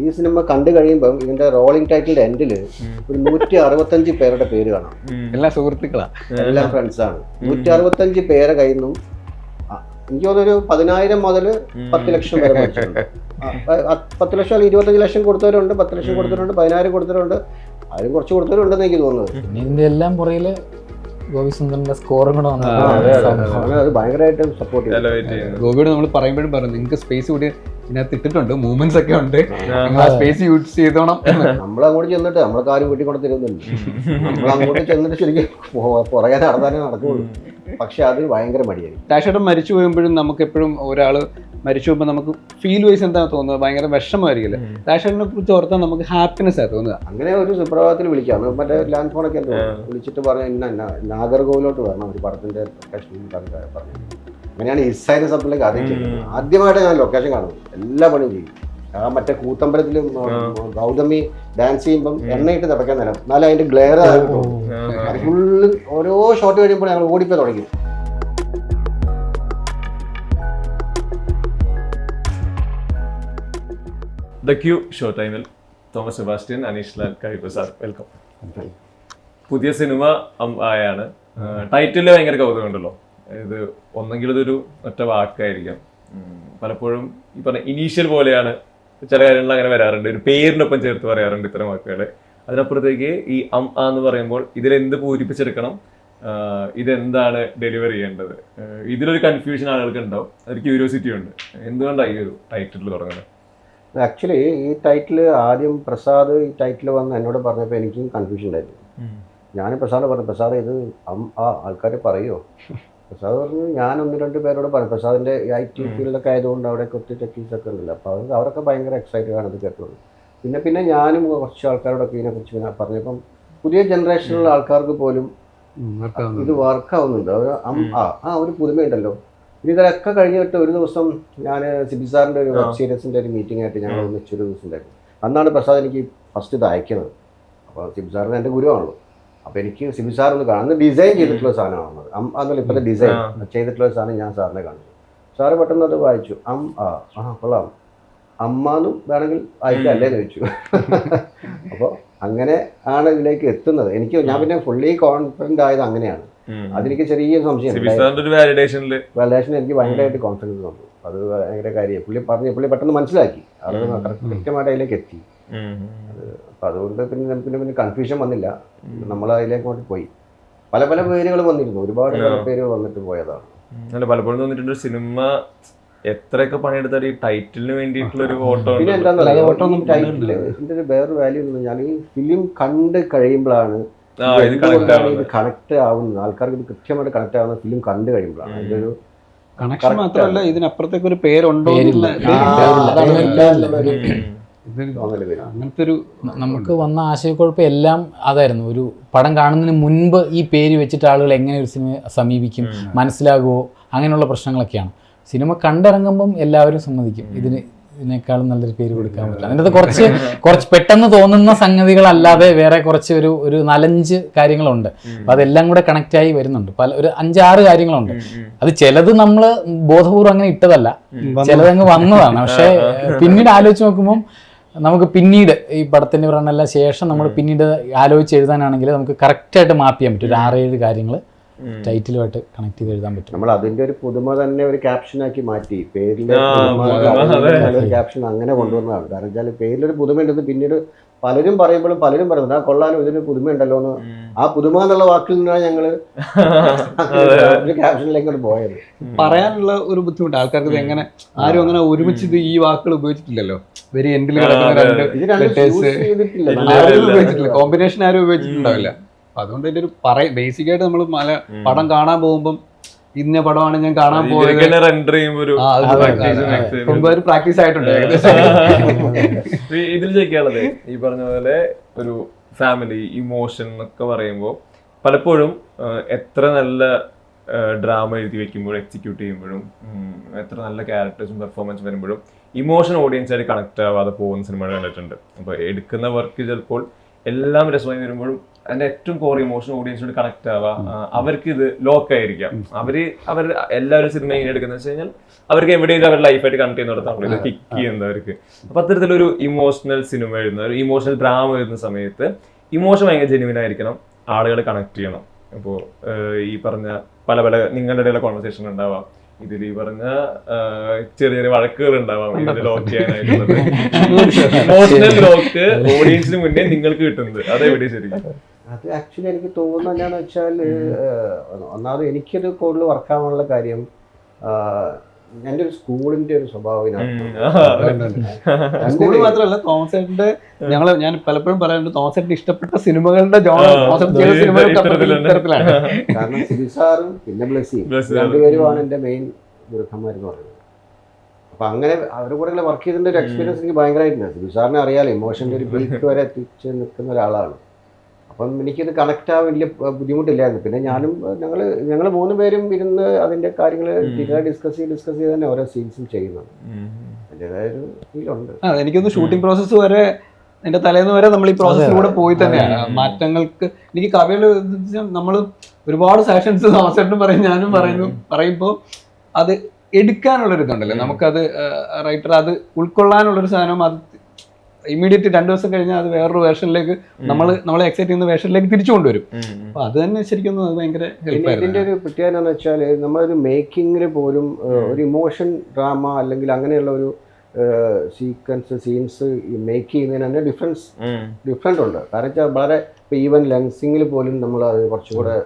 ഈ സിനിമ കണ്ടു കഴിയുമ്പോൾ ഇതിന്റെ റോളിംഗ് ടൈറ്റിലിന്റെ എൻഡിൽ ഒരു 165 പേരുടെ പേര് കാണാം. എല്ലാ സുഹൃത്തുക്കളാ, എല്ലാ ഫ്രണ്ട്സാണ്. 165 പേരെ കയ്യിൽ നിന്നും എനിക്ക് തോന്നുന്നൊരു 10,000 മുതൽ 10 ലക്ഷം വരെ മേടിച്ചിട്ടുണ്ട്. 10 ലക്ഷം അല്ലെങ്കിൽ 25 ലക്ഷം കൊടുത്തവരുണ്ട്, 10 ലക്ഷം കൊടുത്തവരുണ്ട്, 10,000 കൊടുത്തവരുണ്ട്, അതിലും കുറച്ച് കൊടുത്തവരുണ്ടെന്ന് എനിക്ക് തോന്നുന്നത്. പിന്നെ ഇതിന്റെ എല്ലാം പുറകില് ഗോപിസുന്ദറിന്റെ സ്കോറും കൂടെ അത് ഭയങ്കരമായിട്ട് സപ്പോർട്ട് ചെയ്യും. ഗോപിയോട് നമ്മൾ പറയുമ്പോഴും പറഞ്ഞു നിങ്ങൾക്ക് സ്പേസ് കൂടി ഇതിനകത്ത് ഇട്ടിട്ടുണ്ട്, മൂവ്മെന്റ്സ് ഒക്കെ ഉണ്ട്, നിങ്ങൾ ആ സ്പേസ് യൂസ് ചെയ്തോണം. നമ്മളങ്ങോട്ട് ചെന്നിട്ട് നമ്മളെ കാര്യം വീട്ടിൽ കൊണ്ട് തരുന്നില്ല. നമ്മളങ്ങോട്ട് ചെന്നിട്ട് ശരിക്കും പുറകെ നടത്താനേ നടക്കുള്ളൂ. പക്ഷെ അത് ഭയങ്കര മടിയായി. രാജേട്ടൻ മരിച്ചു പോകുമ്പോഴും നമുക്ക് എപ്പോഴും ഒരാള് മരിച്ചു പോകുമ്പോൾ നമുക്ക് ഫീൽ വൈസ് എന്താ തോന്നുന്നത്, ഭയങ്കര വിഷമമായിരിക്കില്ലേ? രാജേട്ടനെ കുറിച്ച് ഓർത്താൽ നമുക്ക് ഹാപ്പിനെസ് ആണ് തോന്നുക. അങ്ങനെ ഒരു സുപ്രഭാതത്തിൽ വിളിക്കാം, മറ്റേ ലാൻഡ് ഫോണൊക്കെ എന്തോ വിളിച്ചിട്ട് പറഞ്ഞു ഇന്ന നാഗർകോവിലോട്ട് വരണം ഒരു പടത്തിന്റെ ലൊക്കേഷൻ പറഞ്ഞു. അങ്ങനെയാണ് ഇസൈന സബ്ജിലേക്ക് ആദ്യം ചെയ്യുന്നത്. ആദ്യമായിട്ട് ഞാൻ ലൊക്കേഷൻ കാണുന്നത്, എല്ലാ പണിയും ചെയ്യും. ആ മറ്റേ കൂത്തമ്പലത്തിലും ഗൗതമി ഡാൻസ് ചെയ്യുമ്പം എണ്ണയിട്ട് തിടക്കാൻ നേരം എന്നാലും അതിന്റെ ഗ്ലെയർ ഫുള്ള് ഓരോ ഷോട്ട് കഴിയുമ്പോൾ ഞങ്ങൾ ഓടിപ്പോയി തുടങ്ങി. ദ ക്യൂ ഷോ ടൈമിൽ തോമസ് സെബാസ്റ്റ്യൻ, അനീഷ് ലാൽ, കൈപ്രസാദ്, വെൽക്കം. പുതിയ സിനിമ ആയാണ്. ടൈറ്റിൽ ഭയങ്കര കൗതുകമുണ്ടല്ലോ. ഇത് ഒന്നെങ്കിലും ഇതൊരു ഒറ്റ വാക്കായിരിക്കാം. പലപ്പോഴും ഈ പറഞ്ഞ ഇനീഷ്യൽ പോലെയാണ് ചില കാര്യങ്ങൾ അങ്ങനെ വരാറുണ്ട്, ഒരു പേരിനൊപ്പം ചേർത്ത് പറയാറുണ്ട് ഇത്തരം വാക്കുകൾ. അതിനപ്പുറത്തേക്ക് ഈ എന്ന് പറയുമ്പോൾ ഇതിലെന്ത് പൂരിപ്പിച്ചെടുക്കണം, ഇതെന്താണ് ഡെലിവറി ചെയ്യേണ്ടത്, ഇതിലൊരു കൺഫ്യൂഷൻ ആളുകൾക്ക് ഉണ്ടാവും, ഒരു ക്യൂരിയോസിറ്റി ഉണ്ട്. എന്തുകൊണ്ടാണ് ഈ ഒരു ടൈറ്റിൽ തുടങ്ങുന്നത്? ആക്ച്വലി ഈ ടൈറ്റിൽ ആദ്യം പ്രസാദ് ഈ ടൈറ്റിൽ വന്ന് എന്നോട് പറഞ്ഞപ്പോൾ എനിക്കും കൺഫ്യൂഷൻ ഉണ്ടായിരുന്നു. ഞാൻ പ്രസാദ് പറഞ്ഞു, പ്രസാദ് ഇത് ആൾക്കാർ പറയുമോ? പ്രസാദ് പറഞ്ഞു ഞാൻ 1-2 പേരോട് പറഞ്ഞു. പ്രസാദിൻ്റെ IT ഫീൽഡൊക്കെ ആയതുകൊണ്ട് അവിടെ ഒത്തിരി ടെക്നീക്സൊക്കെ ഉണ്ടല്ലോ, അപ്പോൾ അവരൊക്കെ ഭയങ്കര എക്സൈറ്റഡ് ആണ് ഇത് കേട്ടത്. പിന്നെ ഞാനും കുറച്ച് ആൾക്കാരോടൊക്കെ ഇതിനെക്കുറിച്ച് പറഞ്ഞപ്പം പുതിയ ജനറേഷനിലുള്ള ആൾക്കാർക്ക് പോലും ഇത് വർക്കാവുന്നുണ്ട്. ഒരു പുതുമയുണ്ടല്ലോ. ഇനി ഇതൊക്കെ കഴിഞ്ഞിട്ട് ഒരു ദിവസം ഞാൻ സിബിസാറിൻ്റെ ഒരു വെബ് സീരീസിൻ്റെ ഒരു മീറ്റിംഗ് ആയിട്ട് ഞങ്ങൾ ഒന്നിച്ചൊരു ദിവസം ഉണ്ടായിരുന്നു. അന്നാണ് പ്രസാദ് എനിക്ക് ഫസ്റ്റ് ഇത് അയക്കുന്നത്. അപ്പോൾ സിബിസാറിന് എൻ്റെ ഗുരുവാണല്ലോ. അപ്പോൾ എനിക്ക് സിബിസാർ ഒന്ന് കാണുന്നത് ഡിസൈൻ ചെയ്തിട്ടുള്ള സാധനമാണത്. എന്നല്ല ഇപ്പോഴത്തെ ഡിസൈൻ ചെയ്തിട്ടുള്ള സാധനം ഞാൻ സാറിനെ കാണിച്ചു. സാറ് പെട്ടെന്ന് അത് വായിച്ചു. കൊള്ളാം, അമ്മാന്നും വേണമെങ്കിൽ വായിക്കല്ലേന്ന് ചോദിച്ചു. അപ്പോൾ അങ്ങനെ ആണ് ഇതിലേക്ക് എത്തുന്നത്. ഞാൻ പിന്നെ ഫുള്ളി കോൺഫിഡൻ്റ് ആയത് അങ്ങനെയാണ്. അതെനിക്ക് ചെറിയ സംശയം, വാലിഡേഷൻ എനിക്ക് ഭയങ്കരമായിട്ട് കോൺഫിഡൻസ് തന്നു. അത് ഭയങ്കര കാര്യം. പുള്ളി പെട്ടെന്ന് മനസ്സിലാക്കി, അത് കൃത്യമായിട്ട് അതിലേക്ക് എത്തി. അപ്പം അതുകൊണ്ട് പിന്നെ കൺഫ്യൂഷൻ വന്നില്ല. നമ്മൾ അതിലേക്കോട്ട് പോയി. പല പേരുകൾ വന്നിരുന്നു, ഒരുപാട് പേരുകൾ വന്നിട്ട് പോയതാണ്. പലപ്പോഴും തോന്നിട്ടുണ്ട് സിനിമ എത്രയൊക്കെ പണിയെടുത്താൽ ഈ ടൈറ്റിലിന് വേണ്ടിയിട്ടുള്ള ഒരു ഓട്ടോ. പിന്നെ എന്താണെന്നറിയാം, ടൈറ്റിൽ ഇതിൻ്റെ ഒരു വേറൊരു വാല്യൂ എന്ന് പറഞ്ഞാൽ ഈ ഫിലിം കണ്ട് കഴിയുമ്പോഴാണ് ഇത് കണക്ട് ആവുന്നത്. ആൾക്കാർക്ക് ഇത് കൃത്യമായിട്ട് കണക്ട് ആവുന്ന ഫിലിം കണ്ടു കഴിയുമ്പോഴാണ്. അതിൻ്റെ ഒരു കണക്ഷൻ മാത്രമല്ല, ഇതിനപ്പുറത്തേക്ക് ഒരു പേരുണ്ടോ അങ്ങനത്തെ ഒരു നമുക്ക് വന്ന ആശയക്കുഴപ്പം എല്ലാം അതായിരുന്നു. ഒരു പടം കാണുന്നതിന് മുൻപ് ഈ പേര് വെച്ചിട്ട് ആളുകൾ എങ്ങനെ ഒരു സിനിമ സമീപിക്കും, മനസ്സിലാകുമോ, അങ്ങനെയുള്ള പ്രശ്നങ്ങളൊക്കെയാണ്. സിനിമ കണ്ടിറങ്ങുമ്പം എല്ലാവരും സമ്മതിക്കും ഇതിനേക്കാളും നല്ലൊരു പേര് കൊടുക്കാൻ പറ്റില്ല. അതിൻ്റെ കുറച്ച് പെട്ടെന്ന് തോന്നുന്ന സംഗതികളല്ലാതെ വേറെ കുറച്ച് ഒരു 4-5 കാര്യങ്ങളുണ്ട്. അപ്പം അതെല്ലാം കൂടെ കണക്റ്റായി വരുന്നുണ്ട്. ഒരു 5-6 കാര്യങ്ങളുണ്ട്. അത് ചിലത് നമ്മൾ ബോധപൂർവ്വം അങ്ങനെ ഇട്ടതല്ല, ചിലതങ്ങ് വന്നതാണ്. പക്ഷേ പിന്നീട് ആലോചിച്ച് നോക്കുമ്പം നമുക്ക് പിന്നീട് ഈ പടത്തിൻ്റെ പറഞ്ഞെല്ലാം ശേഷം നമ്മൾ പിന്നീട് ആലോചിച്ച് എഴുതാനാണെങ്കിൽ നമുക്ക് കറക്റ്റായിട്ട് മാപ്പ് ചെയ്യാൻ പറ്റും. ഒരു 6-7 കാര്യങ്ങൾ ടൈറ്റിലുമായിട്ട് കണക്ട് ചെയ്ത് എഴുതാൻ പറ്റും. നമ്മൾ അതിന്റെ ഒരു പുതുമ തന്നെ ഒരു ക്യാപ്ഷനാക്കി മാറ്റി. പേരിലെ ക്യാപ്ഷൻ അങ്ങനെ കൊണ്ടുവന്നതാണ്. കാരണം വെച്ചാൽ പേരിലൊരു പുതുമ ഉണ്ടെന്ന് പിന്നീട് പലരും പറയുമ്പോഴും പലരും പറയുന്നത് കൊള്ളാനും ഇതിന് പുതുമ ഉണ്ടല്ലോ എന്ന്. ആ പുതുമ എന്നുള്ള വാക്കിൽ നിന്നാണ് ഞങ്ങള് ക്യാപ്ഷനിലേക്ക് പോയത്. പറയാനുള്ള ഒരു ബുദ്ധിമുട്ട് ആൾക്കാർക്ക്. ഇത് എങ്ങനെ ആരും അങ്ങനെ ഒരുമിച്ച് ഇത് ഈ വാക്കുകൾ ഉപയോഗിച്ചിട്ടില്ലല്ലോ. വെരി എൻഡിൽ കിടക്കുന്ന കോമ്പിനേഷൻ ആരും ഉപയോഗിച്ചിട്ടുണ്ടാവില്ല. അതുകൊണ്ട് ഇതിന്റെ ഒരു ബേസിക് ആയിട്ട് നമ്മൾ പടം കാണാൻ പോകുമ്പോൾ ഇന്ന പടമാണ് ഞാൻ കാണാൻ പോകുന്നത് പ്രാക്ടീസ് ആയിട്ടുണ്ട്. ഇതിൽ ചോദിക്കാനുള്ളത് ഈ പറഞ്ഞ പോലെ ഒരു ഫാമിലി ഇമോഷൻ എന്നൊക്കെ പറയുമ്പോൾ പലപ്പോഴും എത്ര നല്ല ഡ്രാമ എഴുതി വെക്കുമ്പോഴും എക്സിക്യൂട്ട് ചെയ്യുമ്പോഴും എത്ര നല്ല ക്യാരക്ടേഴ്സും പെർഫോമൻസ് വരുമ്പോഴും ഇമോഷൻ ഓഡിയൻസായിട്ട് കണക്ട് ആവാതെ പോകുന്ന സിനിമകൾ കണ്ടിട്ടുണ്ട്. അപ്പോൾ എടുക്കുന്ന വർക്ക് ചിലപ്പോൾ എല്ലാം രസമായി വരുമ്പോഴും അതിന്റെ ഏറ്റവും കോർ ഇമോഷൻ ഓഡിയൻസിനോട് കണക്ട് ആവുക, അവർക്ക് ഇത് ലോക്ക് ആയിരിക്കാം. അവർ എല്ലാവരും സിനിമ എങ്ങനെ എടുക്കുന്ന വെച്ച് കഴിഞ്ഞാൽ അവർക്ക് എവിടെയും അവരുടെ ലൈഫായിട്ട് കണക്ട് ചെയ്യുന്നിടത്താണ് ഇത് കിക്ക് ചെയ്യുന്നവർക്ക്. അപ്പൊ അത്തരത്തിലൊരു ഇമോഷണൽ സിനിമ എഴുതുന്ന ഒരു ഇമോഷണൽ ഡ്രാമ എഴുതുന്ന സമയത്ത് ഇമോഷൻ ഭയങ്കര ജെന്യുവൻ ആയിരിക്കണം, ആളുകൾ കണക്ട് ചെയ്യണം. അപ്പോൾ ഈ പറഞ്ഞ പല പല നിങ്ങളുടെ ഇടയിലെ കോൺവെർസേഷൻ ഉണ്ടാവാം, ഇതിൽ ഈ പറഞ്ഞ ചെറിയ ചെറിയ വഴക്കുകൾ ഉണ്ടാവാം, ഇതിൽ ലോക്ക് ചെയ്യാനായിട്ടുള്ളത്. ഇമോഷണൽ ലോക്ക് ഓഡിയൻസിന് മുന്നേ നിങ്ങൾക്ക് കിട്ടുന്നത് അതെവിടെ ശരിക്കും? അത് ആക്ച്വലി എനിക്ക് തോന്നുന്നത് എന്താണെന്ന് വെച്ചാൽ, ഒന്നാമത് എനിക്കത് കൂടുതൽ വർക്കാവാനുള്ള കാര്യം എൻ്റെ ഒരു സ്കൂളിന്റെ ഒരു സ്വഭാവത്തിനാണ്. സ്കൂള് മാത്രമല്ല, തോമസേട്ടന്റെ ഞാൻ പലപ്പോഴും പറയാറുണ്ട്, തോമസേട്ടന് ഇഷ്ടപ്പെട്ട സിനിമകളുടെ തരത്തിലാണ്. കാരണം സിബി സാറും പിന്നെ ബ്ലെസ്സിയും രണ്ടുപേരുമാണ് എൻ്റെ മെയിൻ ഗുരുക്കന്മാരെന്ന് പറയുന്നത്. അപ്പൊ അങ്ങനെ അവരുടെ കൂടെ വർക്ക് ചെയ്തതിന്റെ ഒരു എക്സ്പീരിയൻസ് എനിക്ക് ഭയങ്കരമായിട്ടുണ്ട്. സിബി സാറിനെ അറിയാലോ, ഇമോഷൻ്റെ ഒരു പീക്ക് വരെ എത്തിച്ച് നിൽക്കുന്ന ഒരാളാണ്. അപ്പം എനിക്കിത് കണക്റ്റ് ആവാൻ വലിയ ബുദ്ധിമുട്ടില്ലായിരുന്നു. പിന്നെ ഞങ്ങൾ 3 പേരും ഇരുന്ന് അതിന്റെ കാര്യങ്ങൾ ഡിസ്കസ് ചെയ്ത് തന്നെ ഓരോ സീൻസും ചെയ്യുന്നത്. അതിൻ്റെതായ ഒരു ഫീലുണ്ട്. എനിക്കൊന്ന് ഷൂട്ടിംഗ് പ്രോസസ്സ് വരെ എന്റെ തലേന്ന് വരെ നമ്മൾ ഈ പ്രോസസ്സിലൂടെ പോയി തന്നെയാണ്. മാറ്റങ്ങൾക്ക് എനിക്ക് കവികൾ നമ്മൾ ഒരുപാട് സെഷൻസ് തോമസേട്ടനും പറയും, ഞാനും പറയുമ്പോൾ അത് എടുക്കാനുള്ളൊരു ഇതുണ്ടല്ലോ, നമുക്കത് റൈറ്റർ അത് ഉൾക്കൊള്ളാനുള്ളൊരു സാധനം, അത് ഇമ്മീഡിയറ്റ് 2 ദിവസം കഴിഞ്ഞാൽ അത് വേറൊരു വേർഷനിലേക്ക് നമ്മളെ എക്സൈറ്റ് ചെയ്യുന്ന വേർഷനിലേക്ക് തിരിച്ചു കൊണ്ടുവരും. അപ്പൊ അത് തന്നെ ശരിക്കും അത് ഭയങ്കര ഹെൽപ്പ്. ഇതിന്റെ ഒരു പ്രത്യേകത എന്ന് വെച്ചാൽ, നമ്മളൊരു മേക്കിങ്ങിൽ പോലും ഒരു ഇമോഷൻ ഡ്രാമ അല്ലെങ്കിൽ അങ്ങനെയുള്ള ഒരു സീൻസ് മേക്ക് ചെയ്യുന്നതിന് തന്നെ ഡിഫറെന്റ് ഉണ്ട്. കാരണം വെച്ചാൽ വളരെ ഇപ്പൊ ഈവൻ ലെൻസിങ്ങിൽ പോലും നമ്മൾ അത് കുറച്ചുകൂടെ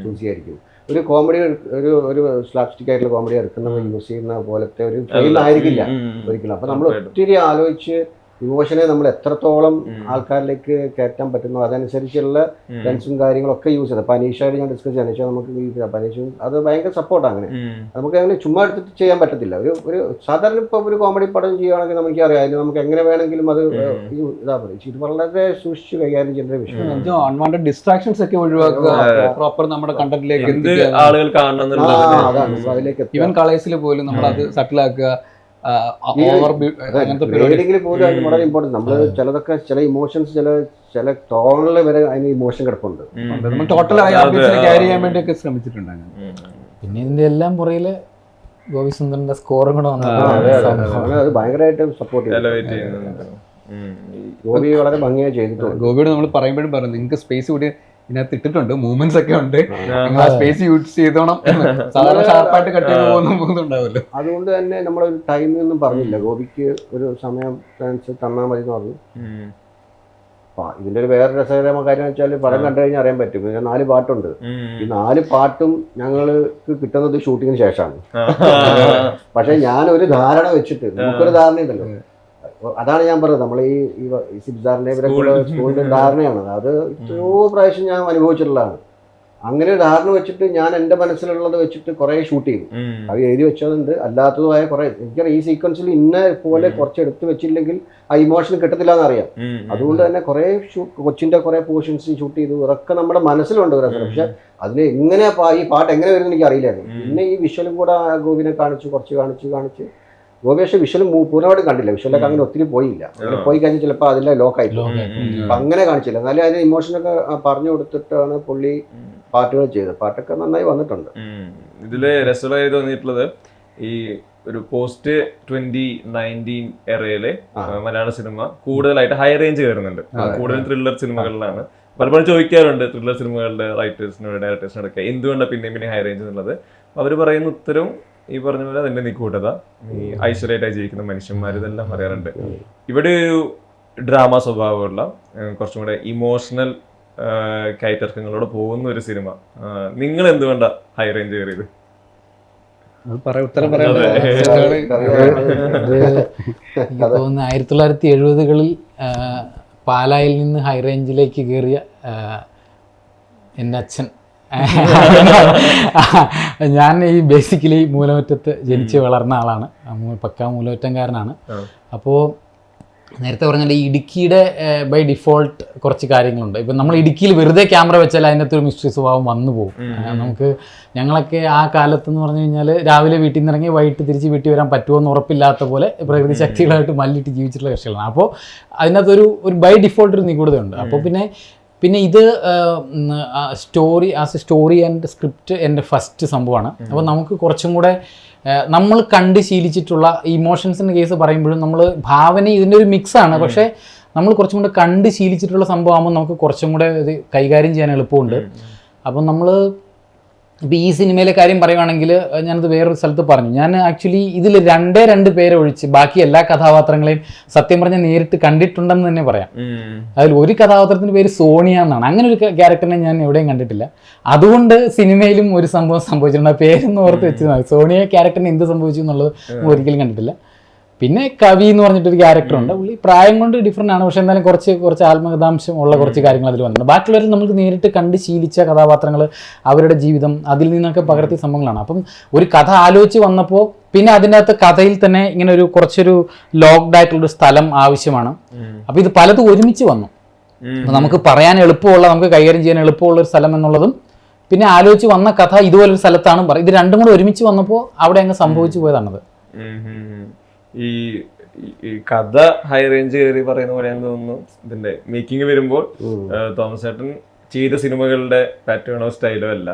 ചൂസ് ചെയ്യായിരിക്കും. ഒരു കോമഡി ഒരു സ്ലാപ്സ്റ്റിക് ആയിട്ടുള്ള കോമഡി എടുക്കുന്ന യൂസ് ചെയ്യുന്ന പോലത്തെ ഒരു ഫെയിൽ ആയിരിക്കില്ല ഒരിക്കലും. അപ്പൊ നമ്മൾ ഒത്തിരി ആലോചിച്ച് ഇമോഷനെ നമ്മൾ എത്രത്തോളം ആൾക്കാരിലേക്ക് കയറ്റാൻ പറ്റുന്നു അതനുസരിച്ചുള്ള ലെൻസും കാര്യങ്ങളൊക്കെ യൂസ് ചെയ്തത്. അപ്പോൾ അനീഷായിട്ട് ഞാൻ ഡിസ്കസ് ചെയ്യാൻ വെച്ചാൽ നമുക്ക് അനീഷും അത് ഭയങ്കര സപ്പോർട്ടാണ്. അങ്ങനെ നമുക്ക് അങ്ങനെ ചുമ്മാ എടുത്തിട്ട് ചെയ്യാൻ പറ്റത്തില്ല. ഒരു സാധാരണ ഇപ്പോൾ ഒരു കോമഡി പടം ചെയ്യുകയാണെങ്കിൽ നമുക്കറിയാം, അതിന് നമുക്ക് എങ്ങനെ വേണമെങ്കിലും അത് ഇതാ പറയും. ഇത് വളരെ സൂക്ഷിച്ച് കൈകാര്യം ചെയ്യേണ്ട വിഷയം. അൺവാണ്ടഡ് ഡിസ്ട്രാക്ഷൻസ് ഒക്കെ ഒഴിവാക്കുക, പ്രോപ്പർ നമ്മുടെ കണ്ടന്റിലേക്ക് ആളുകൾ കാണണം. അതാണ് അതിലേക്ക് ഈവൻ കളേഴ്സിൽ പോലും നമ്മൾ അത് സട്ടിലാക്കുക. പോലും അതിന് വളരെ ഇമ്പോർട്ടൻറ്റ്. നമ്മൾ ചില ഇമോഷൻസ് ചില ടോണിൽ വരെ അതിന് ഇമോഷൻ കിടപ്പുണ്ട്. ക്യാരി ചെയ്യാൻ വേണ്ടിയൊക്കെ ശ്രമിച്ചിട്ടുണ്ട്. പിന്നെ ഇതിന്റെ എല്ലാം പുറയില് ഗോപിസുന്ദറിന്റെ സ്കോറും കൂടെ അത് ഭയങ്കരമായിട്ട് സപ്പോർട്ട് ചെയ്യും. ഗോപി വളരെ ഭംഗിയായി ചെയ്തിട്ടുണ്ട്. ഗോപിയോട് നമ്മൾ പറയുമ്പോഴും പറഞ്ഞു, നിങ്ങൾക്ക് സ്പേസ് കൂടി ഇതിനകത്ത് ഇട്ടിട്ടുണ്ട്, മൂവ്മെന്റ്സ് ഒക്കെ ഉണ്ട്, നിങ്ങൾ ആ സ്പേസ് യൂസ് ചെയ്തോണം. സാധാരണ ഷാർപ്പായിട്ട് കട്ട് ചെയ്ത് പോകുന്നുണ്ടാവുമല്ലോ. അതുകൊണ്ട് തന്നെ നമ്മളൊരു ടൈമൊന്നും പറഞ്ഞില്ല. ഗോപിക്ക് ഒരു സമയം തന്നാൽ മതി എന്ന് പറഞ്ഞു. ഇതിന്റെ ഒരു വേറെ രസകരമായ കാര്യം വെച്ചാൽ, പടം കണ്ടു കഴിഞ്ഞാൽ അറിയാൻ പറ്റും. 4 പാട്ടുണ്ട്. ഈ 4 പാട്ടും ഞങ്ങൾക്ക് കിട്ടുന്നത് ഷൂട്ടിങ്ങിന് ശേഷമാണ്. പക്ഷെ ഞാൻ ഒരു ധാരണ വെച്ചിട്ട്, നമുക്കൊരു ധാരണയുണ്ടല്ലോ, അതാണ് ഞാൻ പറഞ്ഞത്, നമ്മൾ ഈ സിബ്സാറിന്റെ സ്കൂളിന്റെ ധാരണയാണ്. അത് എത്രയോ പ്രാവശ്യം ഞാൻ അനുഭവിച്ചിട്ടുള്ളതാണ്. അങ്ങനെ ഒരു ധാരണ വെച്ചിട്ട് ഞാൻ എൻ്റെ മനസ്സിലുള്ളത് വെച്ചിട്ട് കുറെ ഷൂട്ട് ചെയ്തു. അത് എഴുതി വെച്ചതുണ്ട്, അല്ലാത്തതുമായ കുറെ. എനിക്കറിയാം ഈ സീക്വൻസിൽ ഇന്ന പോലെ കുറച്ച് എടുത്ത് വെച്ചില്ലെങ്കിൽ ആ ഇമോഷൻ കിട്ടത്തില്ല എന്നറിയാം. അതുകൊണ്ട് തന്നെ കുറെ കൊച്ചിന്റെ കുറെ പോർഷൻസ് ഷൂട്ട് ചെയ്തു. അതൊക്കെ നമ്മുടെ മനസ്സിലുണ്ട് ഒരു രസം. പക്ഷെ അതിന് എങ്ങനെ ഈ പാട്ട് എങ്ങനെ വരുമെന്ന് എനിക്ക് അറിയില്ലായിരുന്നു. പിന്നെ ഈ വിഷ്വലും കൂടെ ഗോപിനെ കുറച്ച് കാണിച്ച് ഗോപി പക്ഷേ വിഷ്വലും പൂർണ്ണമായിട്ട് കണ്ടില്ല. വിഷ്വലൊക്കെ അങ്ങനെ ഒത്തിരി പോയില്ല. അങ്ങനെ പോയി കഴിഞ്ഞാൽ ചിലപ്പോൾ അതിലെ ലോക്കായിട്ടോ. അപ്പൊ അങ്ങനെ കാണിച്ചില്ല. എന്നാലും അതിന് ഇമോഷനൊക്കെ പറഞ്ഞു കൊടുത്തിട്ടാണ് പുള്ളി പാട്ടുകൾ ചെയ്തത്. പാട്ടൊക്കെ നന്നായി വന്നിട്ടുണ്ട്. ഇതില് രസമായി തോന്നിയിട്ടുള്ളത്, ഈ ഒരു പോസ്റ്റ് 2019 എറയിലെ മലയാള സിനിമ കൂടുതലായിട്ട് ഹൈ റേഞ്ച് കയറുന്നുണ്ട്. കൂടുതൽ ത്രില്ലർ സിനിമകളിലാണ്. പലപ്പോഴും ചോദിക്കാറുണ്ട് ത്രില്ലർ സിനിമകളുടെ റൈറ്റേഴ്സിനോട് ഡയറക്ടേഴ്സിനോടൊക്കെ എന്തുകൊണ്ടാണ് പിന്നെ ഹൈ റേഞ്ച് എന്നുള്ളത്. അവർ പറയുന്ന ഉത്തരം ഈ പറഞ്ഞ പോലെ അതിന്റെ നിക്കൂട്ടത, ഈ ഐസൊലേറ്റ് ആയി ജീവിക്കുന്ന മനുഷ്യന്മാർ, ഇതെല്ലാം പറയാറുണ്ട്. ഇവിടെ ഒരു ഡ്രാമ സ്വഭാവമുള്ള കുറച്ചും കൂടെ ഇമോഷണൽ കയറ്റിറക്കങ്ങളോട് പോകുന്ന ഒരു സിനിമ നിങ്ങൾ എന്തുകൊണ്ടാ ഹൈ റേഞ്ച് കയറിയത്? ഉത്തരം തോന്നുന്നു 1970-കളിൽ പാലായിൽ നിന്ന് ഹൈ റേഞ്ചിലേക്ക് കയറിയ എൻ്റെ അച്ഛൻ. ഞാൻ ഈ ബേസിക്കലി മൂലമറ്റത്ത് ജനിച്ച് വളർന്ന ആളാണ്, പക്കാ മൂലമറ്റംകാരനാണ്. അപ്പോൾ നേരത്തെ പറഞ്ഞാൽ ഈ ഇടുക്കിയുടെ ബൈ ഡിഫോൾട്ട് കുറച്ച് കാര്യങ്ങളുണ്ട്. ഇപ്പം നമ്മൾ ഇടുക്കിയിൽ വെറുതെ ക്യാമറ വെച്ചാൽ അതിനകത്ത് ഒരു മിസ്റ്ററി സ്വഭാവം വന്നു പോകും. നമുക്ക് ഞങ്ങളൊക്കെ ആ കാലത്തെന്ന് പറഞ്ഞു കഴിഞ്ഞാൽ രാവിലെ വീട്ടിൽ നിന്ന് ഇറങ്ങി വൈകിട്ട് തിരിച്ച് വീട്ടിൽ വരാൻ പറ്റുമോ എന്ന് ഉറപ്പില്ലാത്ത പോലെ പ്രകൃതി ശക്തികളായിട്ട് മല്ലിട്ട് ജീവിച്ചിട്ടുള്ള കക്ഷികളാണ്. അപ്പോൾ അതിനകത്തൊരു ബൈ ഡിഫോൾട്ട് ഒരു നിഗൂഢതയുണ്ട്. അപ്പോൾ പിന്നെ പിന്നെ ഇത് സ്റ്റോറി സ്റ്റോറി ആൻഡ് സ്ക്രിപ്റ്റ് എൻ്റെ ഫസ്റ്റ് സംഭവമാണ്. അപ്പോൾ നമുക്ക് കുറച്ചും കൂടെ നമ്മൾ കണ്ട് ശീലിച്ചിട്ടുള്ള ഇമോഷൻസിൻ്റെ കേസ് പറയുമ്പോഴും നമ്മൾ ഭാവന ഇതിൻ്റെ ഒരു മിക്സാണ്. പക്ഷേ നമ്മൾ കുറച്ചും കൂടെ കണ്ട് ശീലിച്ചിട്ടുള്ള സംഭവമാകുമ്പോൾ നമുക്ക് കുറച്ചും കൂടെ ഇത് കൈകാര്യം ചെയ്യാൻ എളുപ്പമുണ്ട്. അപ്പം നമ്മൾ ഇപ്പോൾ ഈ സിനിമയിലെ കാര്യം പറയുവാണെങ്കിൽ ഞാനത് വേറൊരു സ്ഥലത്ത് പറഞ്ഞു. ഞാൻ ആക്ച്വലി ഇതിൽ രണ്ട് പേരെ ഒഴിച്ച് ബാക്കി എല്ലാ കഥാപാത്രങ്ങളെയും സത്യം പറഞ്ഞാൽ നേരിട്ട് കണ്ടിട്ടുണ്ടെന്ന് തന്നെ പറയാം. അതിൽ ഒരു കഥാപാത്രത്തിൻ്റെ പേര് സോണിയ എന്നാണ്. അങ്ങനെ ഒരു ക്യാരക്ടറിനെ ഞാൻ എവിടെയും കണ്ടിട്ടില്ല. അതുകൊണ്ട് സിനിമയിലും ഒരു സംഭവം സംഭവിച്ചിട്ടുണ്ട്. ആ പേരൊന്ന് ഓർത്ത് വെച്ച് സോണിയ ക്യാരക്ടറിന് എന്ത് സംഭവിച്ചു എന്നുള്ളത് ഒരിക്കലും കണ്ടിട്ടില്ല. പിന്നെ കവി എന്ന് പറഞ്ഞിട്ടൊരു ക്യാരക്ടറുണ്ട്. പുള്ളി പ്രായം കൊണ്ട് ഡിഫറെൻ്റ് ആണ്, പക്ഷെ എന്തായാലും കുറച്ച് ആത്മകഥാംശം ഉള്ള കുറച്ച് കാര്യങ്ങൾ അതിൽ വന്നിട്ടുണ്ട്. ബാക്കിയുള്ളവർ നമുക്ക് നേരിട്ട് കണ്ട് ശീലിച്ച കഥാപാത്രങ്ങൾ, അവരുടെ ജീവിതം, അതിൽ നിന്നൊക്കെ പകർത്തിയ സംഭവങ്ങളാണ്. അപ്പം ഒരു കഥ ആലോചിച്ച് വന്നപ്പോൾ പിന്നെ അതിൻ്റെ അകത്ത് കഥയിൽ തന്നെ ഇങ്ങനെ കുറച്ചൊരു ലോക്ക്ഡ് ആയിട്ടുള്ളൊരു സ്ഥലം ആവശ്യമാണ്. അപ്പോൾ ഇത് പലതും ഒരുമിച്ച് വന്നു. അപ്പോൾ നമുക്ക് പറയാൻ എളുപ്പമുള്ള, നമുക്ക് കൈകാര്യം ചെയ്യാൻ എളുപ്പമുള്ള ഒരു സ്ഥലം എന്നുള്ളതും, പിന്നെ ആലോചിച്ച് വന്ന കഥ ഇതുപോലൊരു സ്ഥലത്താണ് ഇത് രണ്ടും കൂടെ ഒരുമിച്ച് വന്നപ്പോൾ അവിടെ അങ്ങ് സംഭവിച്ചു പോയതാണത്. ഈ കഥ ഹൈ റേഞ്ച് കയറി പറയുന്ന പോലെയാണെന്ന് തോന്നുന്നു. ഇതിന്റെ മേക്കിംഗ് വരുമ്പോൾ തോമസ് ചേട്ടൻ ചെയ്ത സിനിമകളുടെ പാറ്റേണോ സ്റ്റൈലോ അല്ല,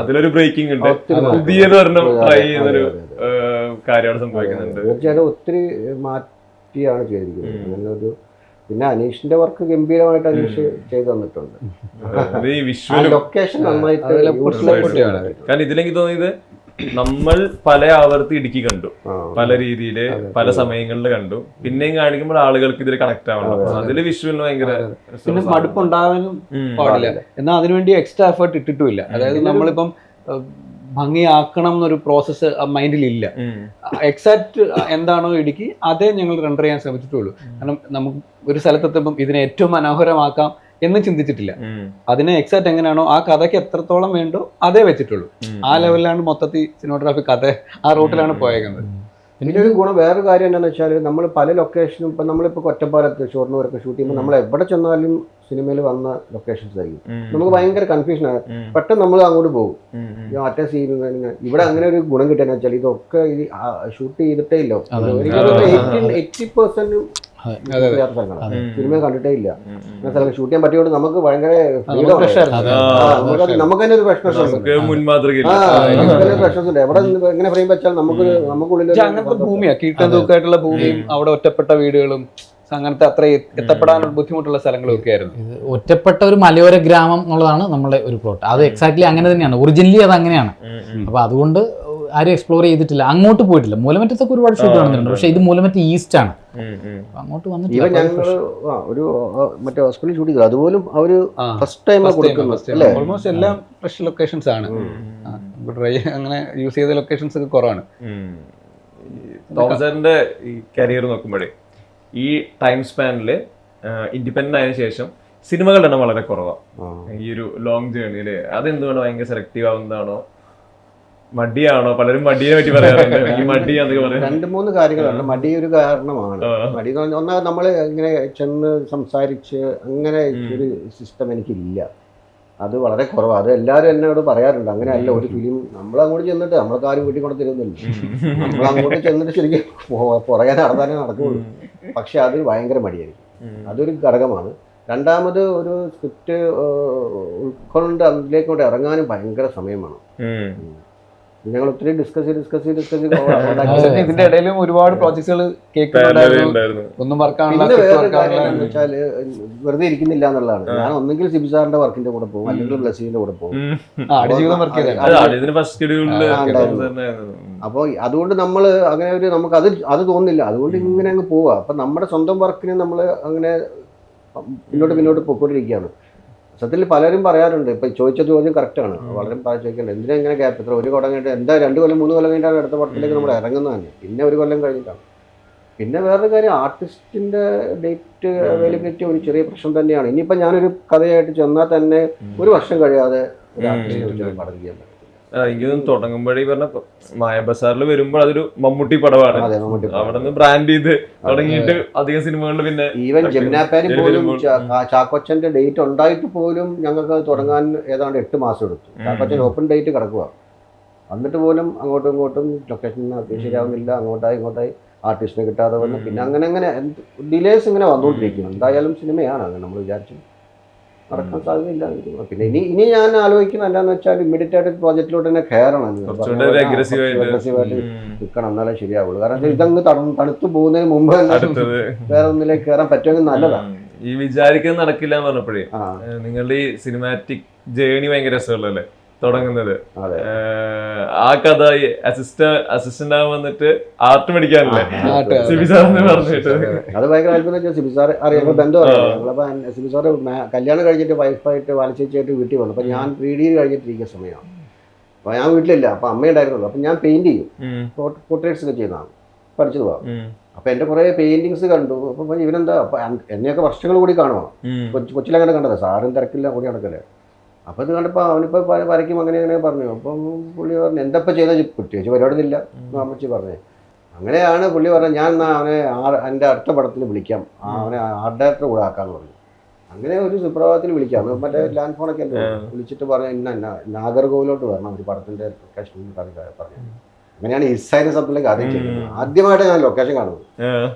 അതിലൊരു ബ്രേക്കിംഗ് ഉണ്ട്. പുതിയത് ഒരെണ്ണം ട്രൈ ചെയ്യുന്നൊരു കാര്യമാണ് സംഭവിക്കുന്നുണ്ട്. തീർച്ചയായിട്ടും ഒത്തിരി മാറ്റിയാണ് ചെയ്തിരിക്കുന്നത്. അങ്ങനെ ഒരു പിന്നെ അനീഷിന്റെ വർക്ക് ഗംഭീരമായിട്ട് അനീഷ് ചെയ്തു തന്നിട്ടുണ്ട്. ലൊക്കേഷൻ നന്നായിട്ട് കാരണം ഇതിലെനിക്ക് തോന്നിയത് നമ്മൾ പല ആവർത്തി ഇടുക്കി കണ്ടു, പല രീതിയില് പല സമയങ്ങളിൽ കണ്ടു. പിന്നെയും കാണിക്കുമ്പോൾ ആളുകൾക്ക് ഇതിൽ കണക്ട് ആവണം. അതില് വിഷ്വലിന് ഭയങ്കര പിന്നെ മടുപ്പുണ്ടാവാനും പാടില്ല. എന്നാൽ അതിനുവേണ്ടി എക്സ്ട്രാ എഫേർട്ട് ഇട്ടിട്ടുമില്ല. അതായത് നമ്മളിപ്പം ഭംഗിയാക്കണം എന്നൊരു പ്രോസസ്സ് മൈൻഡിലില്ല. എക്സാക്ട് എന്താണോ ഇടുക്കി അതേ ഞങ്ങൾ റെൻഡർ ചെയ്യാൻ ശ്രമിച്ചിട്ടുള്ളൂ. കാരണം നമുക്ക് ഒരു സ്ഥലത്തെത്തുമ്പം ഇതിനെ ഏറ്റവും മനോഹരമാക്കാം എന്ന് ചിന്തിച്ചിട്ടില്ല. അതിനെ എക്സാക്ട് എങ്ങനെയാണോ ആ കഥയ്ക്ക് എത്രത്തോളം വേണ്ടോ അതേ വെച്ചിട്ടുള്ളൂ. ആ ലെവലിലാണ് മൊത്തത്തിൽ സിനിമോഗ്രാഫി കഥ ആ റൂട്ടിലാണ് പോയേക്കുന്നത്. പിന്നെ ഒരു ഗുണം വേറൊരു കാര്യം എന്താണെന്ന് വെച്ചാൽ നമ്മൾ പല ലൊക്കേഷനും ഇപ്പം നമ്മളിപ്പോൾ ഒറ്റപ്പാലത്ത് ഷൊർണൂരൊക്കെ ഷൂട്ട് ചെയ്യുമ്പോൾ നമ്മൾ എവിടെ ചെന്നാലും സിനിമയിൽ വന്ന ലൊക്കേഷൻസ് ആയിരിക്കും. നമുക്ക് ഭയങ്കര കൺഫ്യൂഷനാണ്. പെട്ടെന്ന് നമ്മൾ അങ്ങോട്ട് പോകും. മറ്റേ സീൻ ഇവിടെ അങ്ങനെ ഒരു ഗുണം കിട്ടുകയെന്ന് വെച്ചാൽ ഇതൊക്കെ ഇത് ഷൂട്ട് ചെയ്തിട്ടേ ഇല്ലോ. 80% സിനിമ കണ്ടിട്ടേ ഇല്ല. ഷൂട്ട് ചെയ്യാൻ പറ്റിയോണ്ട് നമുക്ക് ഭയങ്കര നമുക്ക് തന്നെ ഒരു ഫ്രഷ്നസ് ഉണ്ട്. എവിടെ എങ്ങനെ ഫ്രെയിം വെച്ചാൽ നമുക്കുള്ളിൽ അങ്ങനത്തെ ഭൂമിയാണ്, കീട്ടം തൂക്കായിട്ടുള്ള ഭൂമിയും അവിടെ ഒറ്റപ്പെട്ട വീടുകളും അങ്ങനത്തെ അത്ര എത്തപ്പെടാൻ ബുദ്ധിമുട്ടുള്ള സ്ഥലങ്ങളും ഒക്കെ ആയിരുന്നു. ഒറ്റപ്പെട്ട ഒരു മലയോര ഗ്രാമം എന്നുള്ളതാണ് നമ്മുടെ ഒരു പ്ലോട്ട്. അത് എക്സാക്ട്ലി അങ്ങനെ തന്നെയാണ്, ഒറിജിനലി അത് അങ്ങനെയാണ്. അപ്പൊ അതുകൊണ്ട് ആരും എക്സ്പ്ലോർ ചെയ്തിട്ടില്ല, അങ്ങോട്ട് പോയിട്ടില്ല. മൂലമറ്റത്തൊക്കെ ഒരുപാട് ഷൂട്ട് കാണുന്നുണ്ട്, പക്ഷെ ഇത് മൂലമറ്റ ഈസ്റ്റ് ആണ്. അങ്ങോട്ട് വന്നിട്ട് ഞങ്ങൾ ഒരു മറ്റേ ഹോസ്പിറ്റലിൽ ഷൂട്ട് ചെയ്തു. അതുപോലും അവര് ഫസ്റ്റ് ടൈം ഓൾമോസ്റ്റ് എല്ലാം ഫ്രഷ് ലൊക്കേഷൻസ് ആണ്. അങ്ങനെ യൂസ് ചെയ്ത ലൊക്കേഷൻസ് ഒക്കെ കുറവാണ്. തോമസ് ചേട്ടന്റെ ഈ കരിയർ നോക്കുമ്പോഴേ ഈ ടൈം സ്പാനിൽ ഇൻഡിപെൻഡന്റ് ആയതിനു ശേഷം സിനിമകളുടെ എണ്ണം വളരെ കുറവാണ്. ഈ ഒരു ലോങ് ജേർണിയില് അതെന്തുകൊണ്ട് ഭയങ്കര സെലക്റ്റീവ് ആവുന്നതാണോ, മടിയാണോ? പലരും മടിയെ പറ്റി പറയാറുണ്ട്. ഈ മടി എന്നൊക്കെ പറയാം. 2-3 കാര്യങ്ങളുണ്ട്. മടി ഒരു കാരണമാണ്. മടി ഒന്നാമത് നമ്മൾ ഇങ്ങനെ ചെന്ന് സംസാരിച്ച് അങ്ങനെ ഒരു സിസ്റ്റം എനിക്കില്ല. അത് വളരെ കുറവാണ്. അത് എല്ലാവരും എന്നോട് പറയാറുണ്ട്. അങ്ങനെ അല്ല ഒരു ഫിലിം നമ്മളങ്ങോട്ട് ചെന്നിട്ട് നമ്മളെ കാര്യം വീട്ടിൽ കൊണ്ട് തരുന്നില്ല. നമ്മളങ്ങോട്ട് ചെന്നിട്ട് ശരിക്കും പുറകെ നടത്താനേ നടക്കുകയുള്ളൂ. പക്ഷെ അത് ഭയങ്കര മടിയായിരിക്കും. അതൊരു ഘടകമാണ്. രണ്ടാമത് ഒരു സ്ക്രിപ്റ്റ് ഉൾക്കൊണ്ട് അതിലേക്കൊണ്ട് ഇറങ്ങാനും ഭയങ്കര സമയമാണ്. ഞങ്ങൾ ഒത്തിരി ഡിസ്കസ് ചെയ്ത് ഇതിന്റെ ഇടയിലും ഒരുപാട് പ്രോജക്ട്സുകൾ ഒന്നും വെച്ചാൽ വെറുതെ ഇരിക്കുന്നില്ല എന്നുള്ളതാണ്. ഞാൻ ഒന്നെങ്കിൽ സിബി സാറിന്റെ വർക്കിന്റെ കൂടെ പോകും, അല്ലെങ്കിൽ ബ്ലസ്സിന്റെ കൂടെ പോകും. അപ്പോൾ അതുകൊണ്ട് നമ്മൾ അങ്ങനെ ഒരു നമുക്ക് അത് തോന്നുന്നില്ല. അതുകൊണ്ട് ഇങ്ങനെ അങ്ങ് പോവുക. അപ്പൊ നമ്മുടെ സ്വന്തം വർക്കിന് നമ്മൾ അങ്ങനെ മുന്നോട്ട് പോയിക്കൊണ്ടിരിക്കുകയാണ്. സത്യത്തിൽ പലരും പറയാറുണ്ട്, ഇപ്പം ചോദിച്ച ചോദ്യം കറക്റ്റാണ്. വളരെ ചോദിക്കേണ്ടത് എന്തിനാ ഇങ്ങനെ ഗ്യാപ്പ്, ഇത്ര ഒരു കൊല്ലം കഴിഞ്ഞിട്ട് എന്താ 2 കൊല്ലം 3 കൊല്ലം കഴിഞ്ഞിട്ടാണ് അടുത്ത പടത്തിലേക്ക് നമ്മൾ ഇറങ്ങുന്നത് തന്നെ. പിന്നെ 1 കൊല്ലം കഴിഞ്ഞിട്ടാണ്. പിന്നെ വേറൊരു കാര്യം, ആർട്ടിസ്റ്റിൻ്റെ ഡേറ്റ് അവൈലബിലിറ്റി ഒരു ചെറിയ പ്രശ്നം തന്നെയാണ്. ഇനിയിപ്പോൾ ഞാനൊരു കഥയായിട്ട് ചെന്നാൽ തന്നെ 1 വർഷം കഴിയാതെ ഒരു ആർട്ടിസ്റ്റിനെ പടം ചെയ്യാൻ പറ്റും. എനിക്കൊന്നും തുടങ്ങുമ്പോഴേ പറഞ്ഞ മായ ബസാറിൽ വരുമ്പോൾ അതൊരു മമ്മൂട്ടി പടമാണ്. അവിടെ നിന്ന് ബ്രാൻഡ് ചെയ്ത് തുടങ്ങിയിട്ട് അധികം സിനിമകളിൽ പിന്നെ ഈവൻ ജമുനാപ്പാനി പോലും ചാക്കോച്ചന്റെ ഡേറ്റ് ഉണ്ടായിട്ട് പോലും ഞങ്ങൾക്ക് അത് തുടങ്ങാൻ ഏതാണ്ട് 8 മാസം എടുത്തു. ചാക്കോച്ചൻ ഓപ്പൺ ഡേറ്റ് കിടക്കുക. എന്നിട്ട് പോലും അങ്ങോട്ടും ഇങ്ങോട്ടും ലൊക്കേഷൻ ശരിയാവുന്നില്ല, ഇങ്ങോട്ടായി ആർട്ടിസ്റ്റിനെ കിട്ടാതെ വന്ന് പിന്നെ അങ്ങനെ ഡിലേസ് ഇങ്ങനെ വന്നുകൊണ്ടിരിക്കുന്നു. എന്തായാലും സിനിമയാണ് അങ്ങനെ നമ്മൾ വിചാരിച്ചു. നടക്കാൻ സാധ്യതയില്ല. പിന്നെ ഇനി ഞാൻ ആലോചിക്കുന്നത് എന്താണെന്ന് വെച്ചാൽ ഇമ്മീഡിയറ്റ് ആയിട്ട് പ്രോജക്റ്റിലോട്ട് തന്നെ കയറണം, അഗ്രസീവായിട്ട് നിൽക്കണം, എന്നാലേ ശരിയാവുള്ളൂ. കാരണം ഇതങ്ങ് തണുത്തു പോകുന്നതിന് മുമ്പ് വേറെ ഒന്നിലേക്ക് കയറാൻ പറ്റുമെങ്കിൽ നല്ലതാണ്. ഈ വിചാരിക്കുന്നത് നടക്കില്ല എന്ന് പറഞ്ഞപ്പോഴേ നിങ്ങളുടെ ഈ സിനിമാറ്റിക് ജേണി ഭയങ്കര രസമുള്ളല്ലേ തുടങ്ങുന്നത്. ആ കഥ അസിസ്റ്റന്റ് ആവാൻ വന്നിട്ട് ആർട്ട് പഠിക്കാനല്ലേ സിബി സാറിന് പറഞ്ഞിട്ട് അത് ഭയങ്കര അത്ഭുതം. സിബി സാർ അറിയാം, ബന്ധം അറിയാം. ഞങ്ങളപ്പോൾ സിബി സാറ് കല്യാണം കഴിഞ്ഞിട്ട് വൈഫായിട്ട് വാലച്ചേച്ചിയായിട്ട് വീട്ടിൽ വന്നു. അപ്പോൾ ഞാൻ പ്രീ-ഡിഗ്രി കഴിഞ്ഞിട്ടിരിക്കുന്ന സമയമാണ്. അപ്പോൾ ഞാൻ വീട്ടിലില്ല, അപ്പോൾ അമ്മയുണ്ടായിരുന്നുള്ളൂ. അപ്പം ഞാൻ പെയിന്റ് ചെയ്യും, പോർട്രേറ്റ്സ് ഒക്കെ ചെയ്യുന്നതാണ്, പഠിച്ചത് പോകാം. അപ്പോൾ എൻ്റെ കുറേ പെയിന്റിങ്സ് കണ്ടു. അപ്പം ഇവരെന്താ, അപ്പം എന്നെയൊക്കെ വർഷങ്ങൾ കൂടി കാണുമോ, കൊച്ചിലങ്ങനെ കണ്ടത്, സാറും തിരക്കില്ല കൂടി നടക്കല്ലേ. അപ്പോൾ ഇത് കണ്ടപ്പോൾ അവനിപ്പോൾ വരയ്ക്കും അങ്ങനെ പറഞ്ഞു. അപ്പം പുള്ളി പറഞ്ഞു എന്തപ്പോൾ ചെയ്താൽ പ്രത്യേകിച്ച് പരിപാടിയില്ല അമ്മച്ചി പറഞ്ഞേ. അങ്ങനെയാണ് പുള്ളി പറഞ്ഞത് ഞാൻ അവനെ എൻ്റെ അടുത്ത പടത്തിൽ വിളിക്കാം, അവനെ ആർട്ട് ഡയറക്ടർ കൂടെ ആക്കാമെന്ന് പറഞ്ഞു. അങ്ങനെ ഒരു സുപ്രഭാതത്തിൽ വിളിക്കാം, മറ്റേ ലാൻഡ് ഫോണൊക്കെ അല്ലേ, വിളിച്ചിട്ട് പറഞ്ഞു ഇന്ന നാഗർകോവിലോട്ട് വരണം ഒരു പടത്തിൻ്റെ ലൊക്കേഷൻ പറഞ്ഞു. അങ്ങനെയാണ് ഇസൈന സപ്ലൈക്ക് ആദ്യം ചെയ്യുന്നത്. ആദ്യമായിട്ട് ഞാൻ ലൊക്കേഷൻ കാണുന്നത്.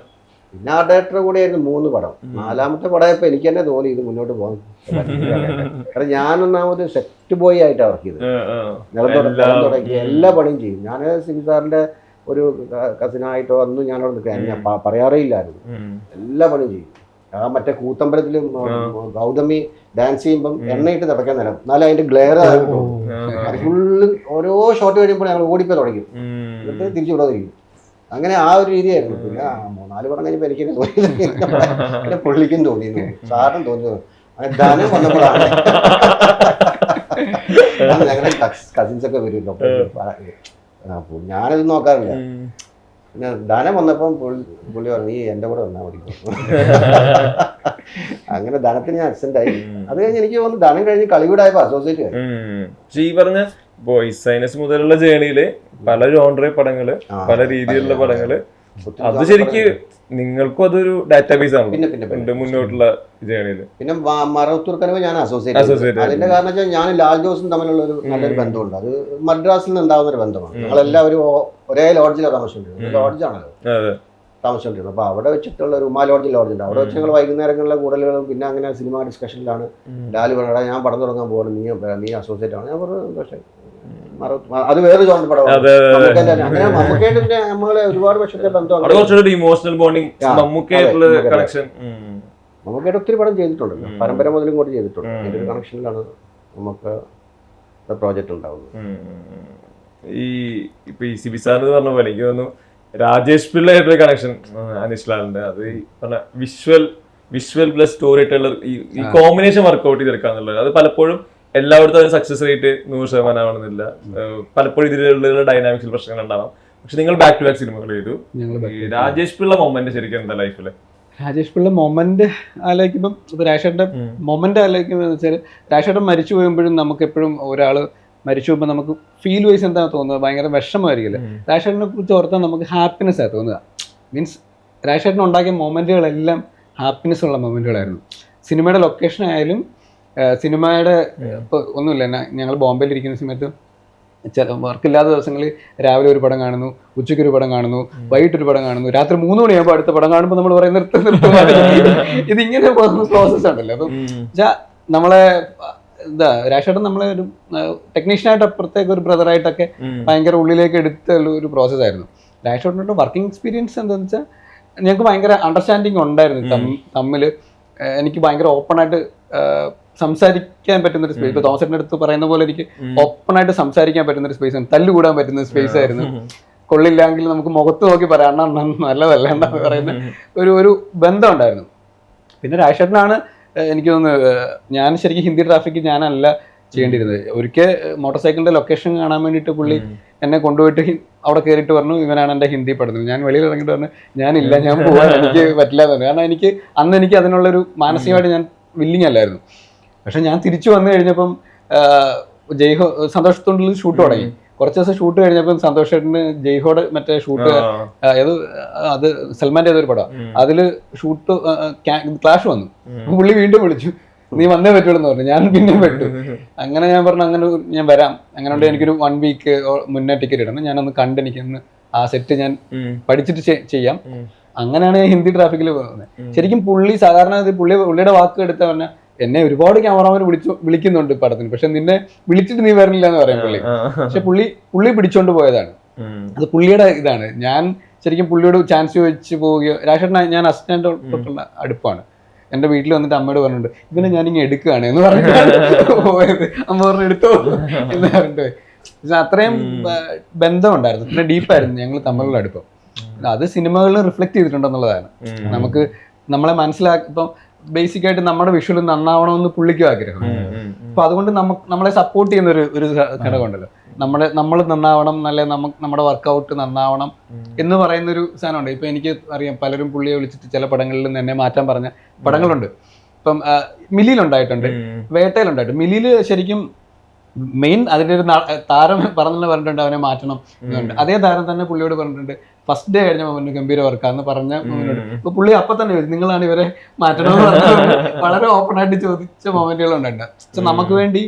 പിന്നെ ആർട്ട് ഡയറക്ടർ കൂടെ ആയിരുന്നു 3 പടം. 4ാമത്തെ പടമായപ്പോൾ എനിക്ക് തന്നെ തോന്നി ഇത് മുന്നോട്ട് പോകാൻ. കാരണം ഞാനൊന്നാമത് സെറ്റ് ബോയ് ആയിട്ടാണ് വർക്ക് ചെയ്തത്. നിലം തുടങ്ങി എല്ലാ പണിയും ചെയ്യും. ഞാൻ സിബി സാറിൻ്റെ ഒരു കസിനായിട്ടോ അന്നും ഞാനവിടെ നിൽക്കാൻ ഞാൻ പറയാറേ ഇല്ലായിരുന്നു. എല്ലാ പണിയും ചെയ്യും. ആ മറ്റേ കൂത്തമ്പലത്തിലും ഗൗതമി ഡാൻസ് ചെയ്യുമ്പം എണ്ണയിട്ട് നടക്കാൻ നേരം എന്നാലും അതിന്റെ ഗ്ലെയർ ഫുള്ള് ഓരോ ഷോട്ട് കഴിയുമ്പോൾ ഞങ്ങൾ ഓടിപ്പോ തുടങ്ങി, എന്നിട്ട് തിരിച്ചു വിടാതിരിക്കും. അങ്ങനെ ആ ഒരു രീതിയായിരുന്നു. പിന്നെ 3-4 പടം കഴിഞ്ഞപ്പോൾ എനിക്ക് തോന്നി, പുള്ളിക്കും തോന്നിയിരുന്നു, സാറിനും തോന്നിയത്. അങ്ങനെ ധനം വന്നപ്പോഴാണ് ഞങ്ങളുടെ കസിൻസ് ഒക്കെ വരുമല്ലോ, ഞാനത് നോക്കാറില്ല. പിന്നെ ധനം വന്നപ്പം പുള്ളി പറഞ്ഞു ഈ എൻ്റെ കൂടെ വന്നാൽ മതി. അങ്ങനെ ധനത്തിന് ഞാൻ അക്സെന്റ് ആയി. അത് കഴിഞ്ഞ് എനിക്ക് തോന്നുന്നു ധനം കഴിഞ്ഞ് കളികൂടായപ്പോ അസോസിയേറ്റ് ആയി. ഈ പറഞ്ഞ ബോയ്സ് സൈനസ് മുതലുള്ള ജേണിയില് പല ജോൺറ പടങ്ങള്, പല രീതിയിലുള്ള പടങ്ങള്, അത് ശരിക്ക് നിങ്ങൾക്കും അതൊരു ഡാറ്റാബേസ് ആണ് പിന്നെ മുന്നോട്ടുള്ള ജേണിയില്. പിന്നെ മറവത്തൂർക്കനവ് ഞാൻ അസോസിയേറ്റ്. അതിന്റെ കാരണം വെച്ചാൽ ഞാൻ ലാൽ ജോസും തമ്മിലുള്ള ഒരു നല്ലൊരു ബന്ധമുണ്ട്. അത് മദ്രാസിൽ നിന്ന് ഉണ്ടാകുന്ന ഒരു ബന്ധമാണ്. ഞങ്ങളെല്ലാവരും ഒരേ ലോഡ്ജിലാണ് താമസിച്ചുകൊണ്ടിരുന്നത്. ലോഡ്ജാണല്ലോ താമസിച്ചുകൊണ്ടിരുന്നത്. അപ്പോൾ അവിടെ വെച്ചിട്ടുള്ള ഒരു ഉമാ ലോഡ്ജുണ്ട്. അവിടെ വെച്ച് ഞങ്ങൾ വൈകുന്നേരങ്ങളിലെ കൂടുതലുകളും പിന്നെ അങ്ങനെ സിനിമ ഡിസ്കഷനിലാണ്. ലാൽ പറഞ്ഞാൽ ഞാൻ പടം തുടങ്ങാൻ പോകുന്നത്, നീ അസോസിയേറ്റ് ആണ്. ഞാൻ പറഞ്ഞു പക്ഷേ അത് വേറെ ജോൺ പടമാണ്. അങ്ങനെ മമ്മൂക്കായിട്ട് നമ്മളെ ഒരുപാട് വർഷത്തെ ബന്ധമാണ്. ഇമോഷണൽ ബോണ്ടിങ് മമ്മൂക്കായിട്ട് ഒത്തിരി പടം ചെയ്തിട്ടുണ്ടല്ലോ, പരമ്പര മുതലും കൂടി ചെയ്തിട്ടുണ്ട്. അതിൻ്റെ ഒരു കണക്ഷനിലാണ് നമുക്ക് പ്രോജക്റ്റ് ഉണ്ടാവുന്നത്. ഈ ഇപ്പൊ ഈ സിബി സാർ എന്ന് പറഞ്ഞ പോലെ എനിക്ക് തോന്നുന്നു രാജേഷ് പിള്ളയായിട്ടൊരു കണക്ഷൻ അനീഷ് ലാലിന്റെ. അത് ഈ പറഞ്ഞ വിഷ്വൽ പ്ലസ് സ്റ്റോറി ടെല്ലർ, ഈ കോമ്പിനേഷൻ വർക്ക്ഔട്ട് ചെയ്തെടുക്കാന്നുള്ളത്. അത് പലപ്പോഴും എല്ലായിടത്തും അതിന് സക്സസ് റേറ്റ് 100% ആവണമെന്നില്ല. പലപ്പോഴും ഇതിലുള്ള ഡൈനാമിക്സിൽ പ്രശ്നങ്ങൾ ഉണ്ടാവാം. പക്ഷെ നിങ്ങൾ ബാക്ക് ടു ബാക്ക് സിനിമകൾ ചെയ്തു. രാജേഷ് പിള്ള മൊമെന്റ് ശരിക്കും എന്താ ലൈഫില്? രാജേഷ് പിള്ള മൊമെന്റ് ആലോചിക്കുമ്പം ഇപ്പൊ രാജേഷേട്ടൻ്റെ മൊമെന്റ് ആലോചിക്കുന്നത് വെച്ചാൽ രാജേഷേട്ടൻ മരിച്ചു പോകുമ്പോഴും നമുക്ക് എപ്പോഴും ഒരാൾ മരിച്ചു പോകുമ്പോൾ നമുക്ക് ഫീൽ വൈസ് എന്താ തോന്നുന്നത്, ഭയങ്കര വിഷമമായിരിക്കില്ല. രാജേഷേട്ടനെ കുറിച്ച് ഓർത്താൽ നമുക്ക് ഹാപ്പിനെസ് ആണ് തോന്നുക. മീൻസ് രാജേഷേട്ടൻ ഉണ്ടാക്കിയ മൊമെന്റുകളെല്ലാം ഹാപ്പിനെസ് ഉള്ള മൊമെന്റുകളായിരുന്നു. സിനിമയുടെ ലൊക്കേഷൻ ആയാലും സിനിമയുടെ ഇപ്പോൾ ഒന്നുമില്ല, ഞങ്ങൾ ബോംബെയിൽ ഇരിക്കുന്ന സമയത്ത് വർക്കില്ലാത്ത ദിവസങ്ങളിൽ രാവിലെ ഒരു പടം കാണുന്നു, ഉച്ചയ്ക്ക് ഒരു പടം കാണുന്നു, വൈകിട്ടൊരു പടം കാണുന്നു, രാത്രി 3 മണിയാകുമ്പോൾ അടുത്ത പടം കാണുമ്പോൾ നമ്മൾ പറയും നിർത്തും. ഇതിങ്ങനെ പോകുന്ന പ്രോസസ് ഉണ്ടല്ലോ. അപ്പം നമ്മളെ രാജേട്ടൻ നമ്മളെ ഒരു ടെക്നീഷ്യനായിട്ട് അപ്പുറത്തേക്ക് ഒരു ബ്രദറായിട്ടൊക്കെ ഭയങ്കര ഉള്ളിലേക്ക് എടുത്തുള്ള ഒരു പ്രോസസ്സായിരുന്നു. രാജേട്ടൻ്റെ വർക്കിംഗ് എക്സ്പീരിയൻസ് എന്താണെന്ന് വെച്ചാൽ ഞങ്ങൾക്ക് ഭയങ്കര അണ്ടർസ്റ്റാൻഡിങ് ഉണ്ടായിരുന്നു തമ്മിൽ. എനിക്ക് ഭയങ്കര ഓപ്പണായിട്ട് സംസാരിക്കാൻ പറ്റുന്നൊരു സ്പേസ്. ഇപ്പോൾ തോമസേട്ടൻ്റെ അടുത്ത് പറയുന്ന പോലെ എനിക്ക് ഓപ്പണായിട്ട് സംസാരിക്കാൻ പറ്റുന്നൊരു സ്പേസ് ആണ്, തല്ലുകൂടാൻ പറ്റുന്ന സ്പേസ് ആയിരുന്നു. കൊള്ളില്ലെങ്കിൽ നമുക്ക് മുഖത്ത് നോക്കി പറയാം അണ്ണ നല്ലതല്ല എന്ന് പറയുന്ന ഒരു ബന്ധം ഉണ്ടായിരുന്നു. പിന്നെ രാജേട്ടനാണ് എനിക്ക് തോന്നുന്നത്, ഞാൻ ശരിക്കും ഹിന്ദി ട്രാഫിക്ക് ഞാനല്ല ചെയ്യേണ്ടിയിരുന്നത്. ഒരിക്കൽ മോട്ടോർ സൈക്കിളിൻ്റെ ലൊക്കേഷൻ കാണാൻ വേണ്ടിയിട്ട് പുള്ളി എന്നെ കൊണ്ടുപോയിട്ട് അവിടെ കയറിയിട്ട് പറഞ്ഞു ഇവനാണ് എൻ്റെ ഹിന്ദി പഠിത്തം. ഞാൻ വെളിയിൽ ഇറങ്ങിയിട്ട് പറഞ്ഞു ഞാനില്ല, ഞാൻ പോകാൻ എനിക്ക് പറ്റില്ല എന്ന് പറഞ്ഞു. കാരണം അന്ന് എനിക്ക് അതിനുള്ളൊരു മാനസികമായിട്ട് ഞാൻ വില്ലിങ് അല്ലായിരുന്നു. പക്ഷെ ഞാൻ തിരിച്ചു വന്നു കഴിഞ്ഞപ്പം ജയ്ഹോ സന്തോഷത്തോണ്ടുള്ള ഷൂട്ട് തുടങ്ങി. കുറച്ച് ദിവസം ഷൂട്ട് കഴിഞ്ഞപ്പം സന്തോഷേട്ടന് ജയ്ഹോടെ മറ്റേ ഷൂട്ട് അത് സൽമാൻ്റെ ഏതൊരു പടം, അതില് ഷൂട്ട് ക്ലാഷ് വന്നു. പുള്ളി വീണ്ടും വിളിച്ചു, നീ വന്നേ പറ്റുള്ളൂ എന്ന് പറഞ്ഞു. ഞാൻ പിന്നെ പെട്ടു. അങ്ങനെ ഞാൻ പറഞ്ഞു അങ്ങനെ ഞാൻ വരാം. അങ്ങനെ ഉണ്ട്, എനിക്കൊരു 1 വീക്ക് മുന്നേ ടിക്കറ്റ് ഇടണം, ഞാനൊന്ന് കണ്ട് എനിക്കൊന്ന് ആ സെറ്റ് ഞാൻ പഠിച്ചിട്ട് ചെയ്യാം. അങ്ങനെയാണ് ഹിന്ദി ട്രാഫിക്കിൽ പോകുന്നത്. ശരിക്കും പുള്ളി സാധാരണ പുള്ളിയുടെ വാക്ക് എടുത്ത പറഞ്ഞാൽ എന്നെ ഒരുപാട് ക്യാമറമാൻ വിളിക്കുന്നുണ്ട് പടത്തിന്, പക്ഷെ നിന്നെ വിളിച്ചിട്ട് നീ വരണില്ല എന്ന് പറയും പുള്ളി. പക്ഷെ പുള്ളി പിടിച്ചോണ്ട് പോയതാണ്. അത് പുള്ളിയുടെ ഇതാണ്. ഞാൻ ശരിക്കും പുള്ളിയോട് ചാൻസ് ചോദിച്ചു പോവുകയോ, രാജേട്ടൻ ഞാൻ അസിസ്റ്റന്റ് തൊട്ടുള്ള അടുപ്പാണ്. എൻ്റെ വീട്ടിൽ വന്നിട്ട് അമ്മയോട് പറഞ്ഞിട്ടുണ്ട് ഇവനെ ഞാനിങ്ങനെ എടുക്കുകയാണ് എന്ന് പറഞ്ഞിട്ടാണ് പോയത്. അമ്മ പറഞ്ഞു എടുത്തോ എന്ന് പറഞ്ഞിട്ട്. അത്രയും ബന്ധം ഉണ്ടായിരുന്നു, പിന്നെ ഡീപ്പായിരുന്നു ഞങ്ങൾ തമ്മിലുള്ള അടുപ്പം. അത് സിനിമകളിൽ റിഫ്ലക്ട് ചെയ്തിട്ടുണ്ടെന്നുള്ളതാണ്. നമുക്ക് നമ്മളെ മനസ്സിലാക്കി, ഇപ്പം ബേസിക് ആയിട്ട് നമ്മുടെ വിഷ്വൽ നന്നാവണമെന്ന് പുള്ളിക്കും ആഗ്രഹം. അപ്പൊ അതുകൊണ്ട് നമ്മളെ സപ്പോർട്ട് ചെയ്യുന്ന ഒരു ഘടകമുണ്ടല്ലോ, നമ്മൾ നന്നാവണം, നല്ല നമ്മുടെ വർക്കൗട്ട് നന്നാവണം എന്ന് പറയുന്ന ഒരു സാധനമുണ്ട്. ഇപ്പൊ എനിക്ക് അറിയാം, പലരും പുള്ളിയെ വിളിച്ചിട്ട് ചില പടങ്ങളിൽ നിന്ന് എന്നെ മാറ്റാൻ പറഞ്ഞ പടങ്ങളുണ്ട്. ഇപ്പം മില്ലിയിലുണ്ടായിട്ടുണ്ട്, വേട്ടയിലുണ്ടായിട്ടുണ്ട്. മില്ലിയിൽ ശരിക്കും മെയിൻ അതിൻ്റെ ഒരു താരം പറഞ്ഞിട്ടുണ്ട് അവനെ മാറ്റണം എന്നുണ്ട്. അതേ താരം തന്നെ പുള്ളിയോട് പറഞ്ഞിട്ടുണ്ട് ഫസ്റ്റ് ഡേ കഴിഞ്ഞ മൊമെന്റ് ഗംഭീര വർക്കാന്ന് പറഞ്ഞ മൊമെന്റ്. ഇപ്പൊ പുള്ളി അപ്പൊ തന്നെ ചോദിച്ചു നിങ്ങളാണ് ഇവരെ മാറ്റണമെന്ന് പറഞ്ഞ വളരെ ഓപ്പൺ ആയിട്ട് ചോദിച്ച മൊമെന്റുകളുണ്ടായിട്ട്. പക്ഷെ നമുക്ക് വേണ്ടി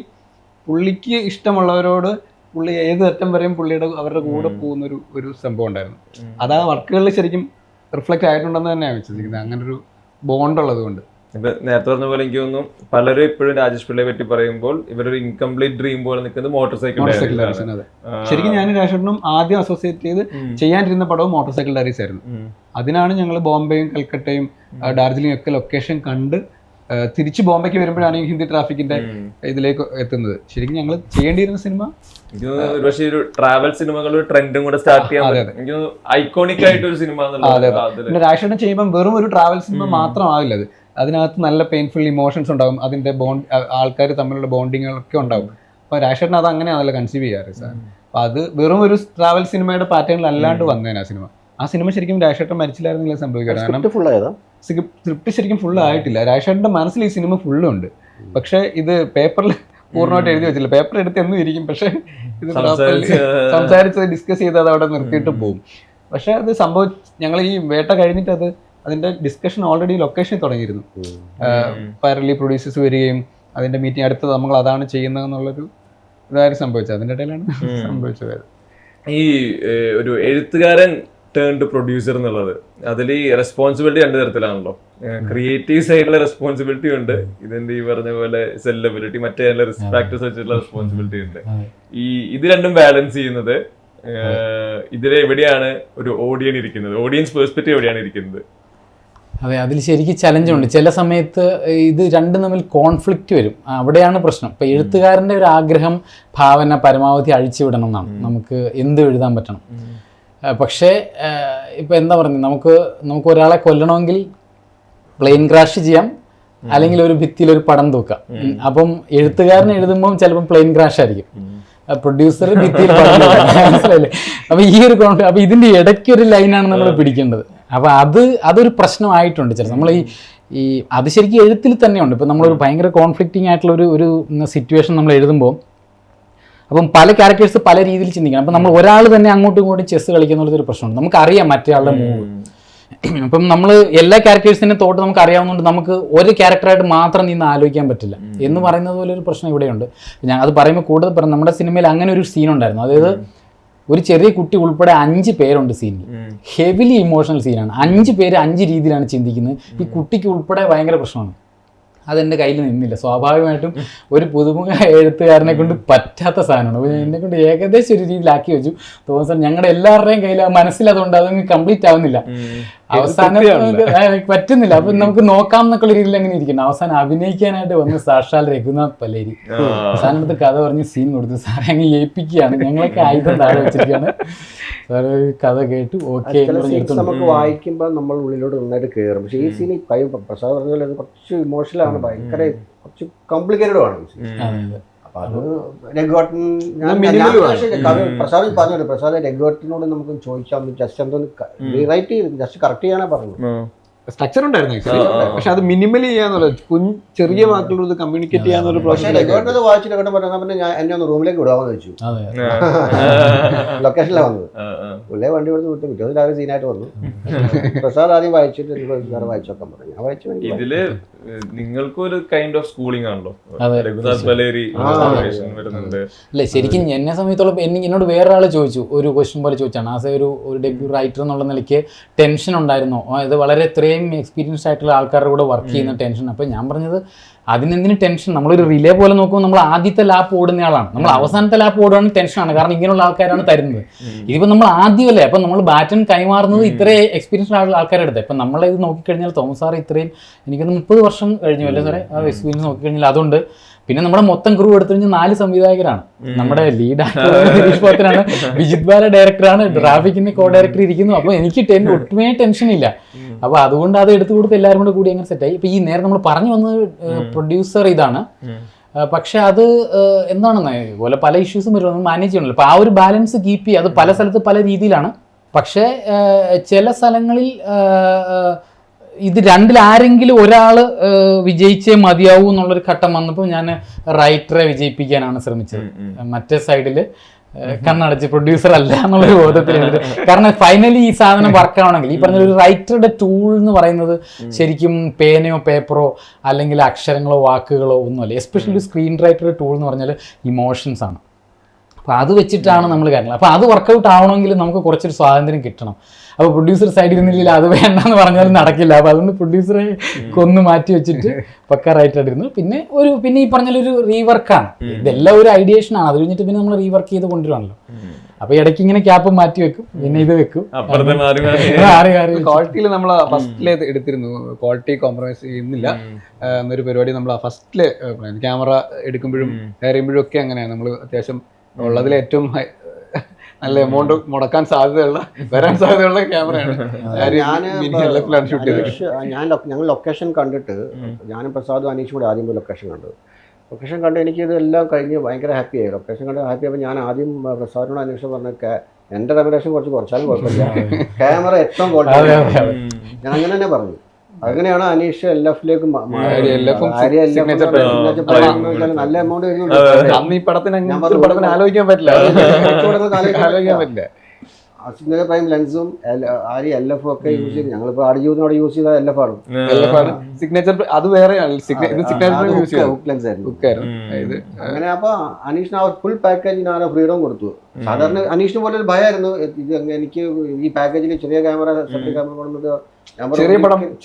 പുള്ളിക്ക് ഇഷ്ടമുള്ളവരോട് പുള്ളി ഏത് അറ്റം വരെയും അവരുടെ കൂടെ പോകുന്ന ഒരു സംഭവം ഉണ്ടായിരുന്നു. അത് ആ വർക്കുകളിൽ ശരിക്കും റിഫ്ലക്റ്റ് ആയിട്ടുണ്ടെന്ന് തന്നെയാണ് വിശ്വസിക്കുന്നത്, അങ്ങനെ ഒരു ബോണ്ട് ഉള്ളത് കൊണ്ട്. ഇപ്പൊ നേരത്തെ പറഞ്ഞ പോലെ എനിക്ക് തോന്നുന്നു പലരും ഇപ്പോഴും രാജേഷ് പിള്ളയെ പറ്റി പറയുമ്പോൾ ഇവരൊരു ഇൻകംപ്ലീറ്റ് ഡ്രീം പോലെ നിൽക്കുന്നത് മോട്ടോർ സൈക്കിൾ ഡയറീസ്. അതെ, ശരിക്കും ഞാൻ രാജേഷനും ആദ്യം അസോസിയേറ്റ് ചെയ്ത് ചെയ്യാനിരുന്ന പടവും മോട്ടോർ സൈക്കിൾ ഡയറീസ് ആയിരുന്നു. അതിനാണ് ഞങ്ങൾ ബോംബെയും കൽക്കട്ടയും ഡാർജിലിംഗ് ഒക്കെ ലൊക്കേഷൻ കണ്ട് തിരിച്ച് ബോംബെക്ക് വരുമ്പോഴാണ് ഈ ഹിന്ദി ട്രാഫിക്കിന്റെ ഇതിലേക്ക് എത്തുന്നത്. ശരിക്കും ഞങ്ങൾ ചെയ്യേണ്ടിയിരുന്ന സിനിമ പക്ഷേ ഒരു ട്രാവൽ സിനിമകൾ ട്രെൻഡും കൂടെ സ്റ്റാർട്ട് ചെയ്യാൻ ഐക്കോണിക് ആയിട്ട് ഒരു സിനിമ. പിന്നെ രാജേഷനും ചെയ്യുമ്പോൾ വെറും ഒരു ട്രാവൽ സിനിമ മാത്രമാവില്ല അത്. അതിനകത്ത് നല്ല പെയിൻഫുൾ ഇമോഷൻസ് ഉണ്ടാകും, അതിന്റെ ആൾക്കാർ തമ്മിലുള്ള ബോണ്ടിങ്ങുകളൊക്കെ ഉണ്ടാവും. അപ്പൊ രാജേട്ടൻ അത് അങ്ങനെയാണല്ലോ കൺസീവ് ചെയ്യാറ് സാർ. അപ്പൊ അത് വെറും ഒരു ട്രാവൽ സിനിമയുടെ പാറ്റേണിൽ അല്ലാണ്ട് വന്നേനെ ആ സിനിമ ശരിക്കും രാജേട്ടൻ മരിച്ചില്ലായിരുന്നെങ്കിൽ സംഭവിക്കാം. കാരണം സ്ക്രിപ്റ്റ് ശരിക്കും ഫുൾ ആയിട്ടില്ല. രാജേട്ടന്റെ മനസ്സിൽ ഈ സിനിമ ഫുള്ളുണ്ട്, പക്ഷെ ഇത് പേപ്പറിൽ പൂർണ്ണമായിട്ട് എഴുതി വെച്ചില്ല. പേപ്പർ എടുത്ത് എന്നും ഇരിക്കും, പക്ഷെ ഇത് സംസാരിച്ചത് ഡിസ്കസ് ചെയ്ത് അത് അവിടെ നിർത്തിയിട്ട് പോകും. പക്ഷെ അത് ഞങ്ങൾ ഈ വേട്ട കഴിഞ്ഞിട്ട് അതിന്റെ ഡിസ്കഷൻ ഓൾറെഡി ലൊക്കേഷനിൽ തുടങ്ങിയിരുന്നു. പൈറലി പ്രൊഡ്യൂസേഴ്സ് വരികയും അതിന്റെ മീറ്റിംഗ് അടുത്തത് നമ്മൾ അതാണ് ചെയ്യുന്നതെന്നുള്ളൊരു ഇതായിരുന്നു സംഭവിച്ചത്. അതിന്റെ ഇടയിലാണ് സംഭവിച്ചത്. ഈ ഒരു എഴുത്തുകാരൻ ടേൺഡ് പ്രൊഡ്യൂസർ എന്നുള്ളത് അതിൽ ഈ റെസ്പോൺസിബിലിറ്റി രണ്ട് തരത്തിലാണല്ലോ. ക്രിയേറ്റീവ് സൈഡിലെ റെസ്പോൺസിബിലിറ്റി ഉണ്ട്, ഇതിന്റെ ഈ പറഞ്ഞ പോലെ സെല്ലബിലിറ്റി, മറ്റേ റിസ്ക് ഫാക്ടേഴ്സ് വെച്ചിട്ടുള്ള റെസ്പോൺസിബിലിറ്റി ഉണ്ട്. ഇത് രണ്ടും ബാലൻസ് ചെയ്യുന്നത് ഇതിലെവിടെയാണ് ഒരു ഓഡിയൻസ് ഇരിക്കുന്നത്, ഓഡിയൻസ് പെർസ്പെക്റ്റീവ് എവിടെയാണ് ഇരിക്കുന്നത്? അതെ, അതിൽ ശരിക്കും ചലഞ്ചുണ്ട്. ചില സമയത്ത് ഇത് രണ്ടും തമ്മിൽ കോൺഫ്ലിക്റ്റ് വരും, അവിടെയാണ് പ്രശ്നം. ഇപ്പം എഴുത്തുകാരൻ്റെ ഒരു ആഗ്രഹം, ഭാവന പരമാവധി അഴിച്ചുവിടണം എന്നാണ്, നമുക്ക് എന്ത് എഴുതാൻ പറ്റണം. പക്ഷേ ഇപ്പം എന്താ പറയുന്നത്, നമുക്ക് ഒരാളെ കൊല്ലണമെങ്കിൽ പ്ലെയിൻ ക്രാഷ് ചെയ്യാം, അല്ലെങ്കിൽ ഒരു ഭിത്തിയിൽ ഒരു പടം തൂക്കാം. അപ്പം എഴുത്തുകാരൻ എഴുതുമ്പം ചിലപ്പം പ്ലെയിൻ ക്രാഷ് ആയിരിക്കും, പ്രൊഡ്യൂസർ ഭിത്തിയിൽ പടം തൂക്കാം. മനസ്സിലായില്ലേ? അപ്പം ഈ ഒരു കോൺഫ്ലിക്റ്റ്, അപ്പം ഇതിൻ്റെ ഇടയ്ക്കൊരു ലൈനാണ് നമ്മൾ പിടിക്കേണ്ടത്. അപ്പോൾ അതൊരു പ്രശ്നമായിട്ടുണ്ട് ചില നമ്മൾ ഈ അത് ശരിക്കും എഴുത്തിൽ തന്നെയുണ്ട്. ഇപ്പം നമ്മളൊരു ഭയങ്കര കോൺഫ്ലിക്റ്റിംഗ് ആയിട്ടുള്ള ഒരു സിറ്റുവേഷൻ നമ്മൾ എഴുതുമ്പോൾ അപ്പം പല ക്യാരക്ടേഴ്സ് പല രീതിയിൽ ചിന്തിക്കണം. അപ്പം നമ്മൾ ഒരാൾ തന്നെ അങ്ങോട്ടും ഇങ്ങോട്ടും ചെസ്സ് കളിക്കുന്നുള്ളൊരു പ്രശ്നമുണ്ട്. നമുക്കറിയാം മറ്റേയാളുടെ മൂവ്. അപ്പം നമ്മൾ എല്ലാ ക്യാരക്ടേഴ്സിൻ്റെ തോട്ട് നമുക്ക് അറിയാവുന്നതുകൊണ്ട് നമുക്ക് ഒരു ക്യാരക്ടറായിട്ട് മാത്രം നിന്ന് ആലോചിക്കാൻ പറ്റില്ല എന്ന് പറയുന്നത് പോലെ ഒരു പ്രശ്നം ഇവിടെയുണ്ട്. ഞാൻ അത് പറയുമ്പോൾ കൂടുതൽ പറഞ്ഞു, നമ്മുടെ സിനിമയിൽ അങ്ങനെ ഒരു സീനുണ്ടായിരുന്നു. അതായത് ഒരു ചെറിയ കുട്ടി ഉൾപ്പെടെ 5 പേരുണ്ട് സീനിൽ. ഹെവിലി ഇമോഷണൽ സീനാണ്. 5 പേര് 5 രീതിയിലാണ് ചിന്തിക്കുന്നത്. ഈ കുട്ടിക്ക് ഉൾപ്പെടെ ഭയങ്കര പ്രശ്നമാണ്. അതെൻ്റെ കയ്യിൽ നിന്നില്ല. സ്വാഭാവികമായിട്ടും ഒരു പുതുമുഖ എഴുത്തുകാരനെ കൊണ്ട് പറ്റാത്ത സാധനമാണ്. അപ്പോൾ എന്നെ കൊണ്ട് ഏകദേശം ഒരു രീതിയിലാക്കി വെച്ചു. തോന്നുന്നു ഞങ്ങളുടെ എല്ലാവരുടെയും കയ്യിൽ മനസ്സിലതുകൊണ്ട് അതൊന്നും കംപ്ലീറ്റ് ആവുന്നില്ല. അവസാനം പറ്റുന്നില്ല. അപ്പൊ നമുക്ക് നോക്കാം എന്നൊക്കെ രീതിയിൽ അങ്ങനെ ഇരിക്കണം. അവസാനം അഭിനയിക്കാനായിട്ട് വന്ന് സാക്ഷാൽ രഘുനാഥ് പലേരി അവസാനത്ത് കഥ പറഞ്ഞ് സീൻ കൊടുത്തു. സാറേ അങ്ങ് ഏൽപ്പിക്കുകയാണ്, ഞങ്ങളൊക്കെ ആയുധം താഴെ വെച്ചിരിക്കുകയാണ്. സാറ് കഥ കേട്ടു ഓക്കെ. നമുക്ക് വായിക്കുമ്പോൾ നമ്മൾ ഉള്ളിലോട്ട് നന്നായിട്ട് കയറും. പക്ഷേ ഈ സീൻ പ്രസാദ് പറഞ്ഞാൽ അത് കുറച്ച് ഇമോഷണലാണ്, ഭയങ്കര കുറച്ച് കോംപ്ലിക്കേറ്റഡ് ആണ്. അപ്പൊ അത് രഘുവട്ടൻ പ്രസാദ് പറഞ്ഞു, പ്രസാദ് രഘുവട്ടനോട് നമുക്ക് ചോദിച്ചാൽ ജസ്റ്റ് എന്തോന്ന് റീറൈറ്റ് ചെയ്ത് ജസ്റ്റ് കറക്റ്റ് ചെയ്യാനാ പറഞ്ഞു. സ്ട്രക്ചർ ഉണ്ടായിരുന്നു, പക്ഷെ അത് മിനിമലി ചെയ്യാന്നുള്ള ചെറിയ വാക്കുകളോട് കമ്മ്യൂണിക്കേറ്റ് ചെയ്യാന്നുള്ള പ്രോസസ്. രഘുവട്ടൻ വായിച്ചിട്ട് പറഞ്ഞാൽ പിന്നെ ഞാൻ എന്നെ ഒന്ന് റൂമിലേക്ക് വിടാമെന്ന് വെച്ചു. ലൊക്കേഷനിലാണ് വന്നത്. പുള്ളിയെ വണ്ടി കൊടുത്ത് വിട്ടു. പിറ്റേ രാവിലെ സീനായിട്ട് വന്നു. പ്രസാദ് ആദ്യം വായിച്ചിട്ട് വേറെ വായിച്ചോക്കാൻ പറഞ്ഞു. ഞാൻ വായിച്ചു. ഇതില് നിങ്ങൾക്കൊരു കൈൻഡ് ഓഫ് സ്കൂളിംഗ് ആണല്ലോ. രഘുനാഥ് പലേരി വരുന്നുണ്ട്. അല്ലേ, ശരിക്കും എന്നെ സമയത്തോളം എന്നോട് വേറൊരാൾ ചോദിച്ചു, ഒരു ക്വസ്റ്റ്യൻ പോലെ ചോദിച്ചാണ്, ആസ് ഒരു ഡെബ്യൂ റൈറ്റർ എന്നുള്ള നിലയ്ക്ക് ടെൻഷൻ ഉണ്ടായിരുന്നോ? ഇത് വളരെ ഇത്രയും എക്സ്പീരിയൻസ്ഡ് ആയിട്ടുള്ള ആൾക്കാരുടെ കൂടെ വർക്ക് ചെയ്യുന്ന ടെൻഷൻ. അപ്പോൾ ഞാൻ പറഞ്ഞത് അതിനെന്തിന് ടെൻഷൻ? നമ്മളൊരു റിലേ പോലെ നോക്കുമ്പോൾ നമ്മൾ ആദ്യത്തെ ലാപ്പ് ഓടുന്നയാളാണ്, നമ്മൾ അവസാനത്തെ ലാപ്പ് ഓടുകയാണെങ്കിൽ ടെൻഷനാണ്. കാരണം ഇങ്ങനെയുള്ള ആൾക്കാരാണ് തരുന്നത്. ഇതിപ്പോൾ നമ്മൾ ആദ്യമല്ലേ, അപ്പം നമ്മൾ ബാറ്റൺ കൈമാറുന്നത് ഇത്രയും എക്സ്പീരിയൻസ്ഡ് ആൾക്കാരുടെ അടുത്ത്. ഇപ്പം നമ്മളിത് നോക്കിക്കഴിഞ്ഞാൽ തോമസ് സാർ ഇത്രയും എനിക്കൊന്ന് 30 വർഷം കഴിഞ്ഞു അല്ലേ സാറേ ആ എക്സ്പീരിയൻസ് നോക്കിക്കഴിഞ്ഞാൽ. അതുകൊണ്ട് പിന്നെ നമ്മുടെ മൊത്തം ക്രൂ എടുത്തു കഴിഞ്ഞാൽ 4 സംവിധായകരാണ്. നമ്മുടെ ലീഡ് ആക്ടറാണ്, വിജിത് ബാല ഡയറക്ടറാണ്, ട്രാഫിക്കിന്റെ കോ ഡയറക്ടർ ഇരിക്കുന്നു. അപ്പോൾ എനിക്ക് ഒട്ടുമേ ടെൻഷൻ ഇല്ല. അപ്പോൾ അതുകൊണ്ട് അത് എടുത്തു കൊടുത്ത് എല്ലാവരും കൂടെ കൂടി അങ്ങനെ സെറ്റായി. ഇപ്പൊ ഈ നേരെ നമ്മൾ പറഞ്ഞു വന്നത് പ്രൊഡ്യൂസർ ഇതാണ്, പക്ഷെ അത് എന്താണെന്ന് പോലെ പല ഇഷ്യൂസും വരും, മാനേജ് ചെയ്യണമല്ലോ. അപ്പോൾ ആ ഒരു ബാലൻസ് കീപ്പ് ചെയ്യുക. അത് പല സ്ഥലത്ത് പല രീതിയിലാണ്. പക്ഷേ ചില സ്ഥലങ്ങളിൽ ഇത് രണ്ടിൽ ആരെങ്കിലും ഒരാൾ വിജയിച്ചേ മതിയാവൂ എന്നുള്ളൊരു ഘട്ടം വന്നപ്പോൾ ഞാൻ റൈറ്ററെ വിജയിപ്പിക്കാനാണ് ശ്രമിച്ചത്. മറ്റേ സൈഡിൽ കണ്ണടച്ച് പ്രൊഡ്യൂസർ അല്ല എന്നുള്ളൊരു ബോധത്തിൽ. കാരണം ഫൈനലി ഈ സാധനം വർക്ക് ആവണമെങ്കിൽ ഈ പറഞ്ഞ ഒരു റൈറ്ററുടെ ടൂൾ എന്ന് പറയുന്നത് ശരിക്കും പേനയോ പേപ്പറോ അല്ലെങ്കിൽ അക്ഷരങ്ങളോ വാക്കുകളോ ഒന്നുമല്ല. എസ്പെഷ്യലി സ്ക്രീൻ റൈറ്ററുടെ ടൂൾ എന്ന് പറഞ്ഞാൽ ഇമോഷൻസ് ആണ്. അപ്പോൾ അത് വെച്ചിട്ടാണ് നമ്മൾ കാര്യങ്ങൾ. അപ്പോൾ അത് വർക്കൗട്ട് ആവണമെങ്കിൽ നമുക്ക് കുറച്ചൊരു സ്വാതന്ത്ര്യം കിട്ടണം. അപ്പോൾ പ്രൊഡ്യൂസർ സൈഡിൽ നിന്നില്ല അത് വേണ്ടെന്ന് പറഞ്ഞാലും നടക്കില്ല. അപ്പോൾ അതുകൊണ്ട് പ്രൊഡ്യൂസറെ കൊന്ന് മാറ്റി വെച്ചിട്ട് പക്ക റൈറ്റായിട്ടിരുന്നു. പിന്നെ ഈ പറഞ്ഞൊരു റീവർക്കാണ്, ഇതെല്ലാം ഒരു ഐഡിയേഷനാണ്. അത് കഴിഞ്ഞിട്ട് പിന്നെ നമ്മൾ റീവർക്ക് ചെയ്ത് കൊണ്ടുവരുവാണല്ലോ. അപ്പോൾ ഇടയ്ക്ക് ഇങ്ങനെ ക്യാപ്പ് മാറ്റി വെക്കും, പിന്നെ ഇത് വെക്കും. ക്വാളിറ്റിയിൽ നമ്മൾ ഫസ്റ്റിലെ എടുത്തിരുന്നു, ക്വാളിറ്റി കോംപ്രമൈസ് ചെയ്യുന്നില്ല എന്നൊരു പരിപാടി നമ്മൾ ഫസ്റ്റില് ക്യാമറ എടുക്കുമ്പോഴും കയറിയുമ്പോഴും ഒക്കെ അങ്ങനെയാണ്. നമ്മൾ അത്യാവശ്യം ഉള്ളതിൽ ഏറ്റവും നല്ല എമൗണ്ട് മുടക്കാൻ സാധ്യതയുള്ള വരാൻ സാധ്യതയുള്ള ക്യാമറയാണ്. ഞങ്ങൾ ലൊക്കേഷൻ കണ്ടിട്ട് ഞാനും പ്രസാദും അനീഷും കൂടെ ആദ്യം പോയി ലൊക്കേഷൻ കണ്ടു. ലൊക്കേഷൻ കണ്ട് എനിക്ക് ഇതെല്ലാം കഴിഞ്ഞ് ഭയങ്കര ഹാപ്പിയായി. ലൊക്കേഷൻ കണ്ട് ഹാപ്പി ആയപ്പോൾ ഞാൻ ആദ്യം പ്രസാദിനോട് അന്വേഷിച്ച് പറഞ്ഞ എൻ്റെ റെമുനറേഷൻ കുറച്ചാലും കുഴപ്പമില്ല, ക്യാമറ ഏറ്റവും ക്വാളിറ്റി. ഞാൻ അങ്ങനെ തന്നെ പറഞ്ഞു. അങ്ങനെയാണ് അനീഷ് LF-ലേക്ക് നല്ല എമൗണ്ട് ആലോചിക്കാൻ പറ്റില്ല. സിഗ്നേച്ചർ പ്രൈം ലെൻസും LF ഒക്കെ യൂസ് ചെയ്ത് ഞങ്ങളിപ്പോൾ ആടുജീവിതനോട് യൂസ് ചെയ്ത LF ആണ്. സിഗ്നേച്ചർ അത് വേറെ ലെൻസ് ആയിരുന്നു. അങ്ങനെ അപ്പൊ അനീഷിന് ആ ഫുൾ പാക്കേജിന് ആ ഫ്രീഡം കൊടുത്തു. സാധാരണ അനീഷിന് പോലെ ഒരു ഭയമായിരുന്നു ഇത് എനിക്ക് ഈ പാക്കേജിൽ ചെറിയ ക്യാമറ സെപ്പറേറ്റ് ക്യാമറ കൊണ്ടുവന്നത്.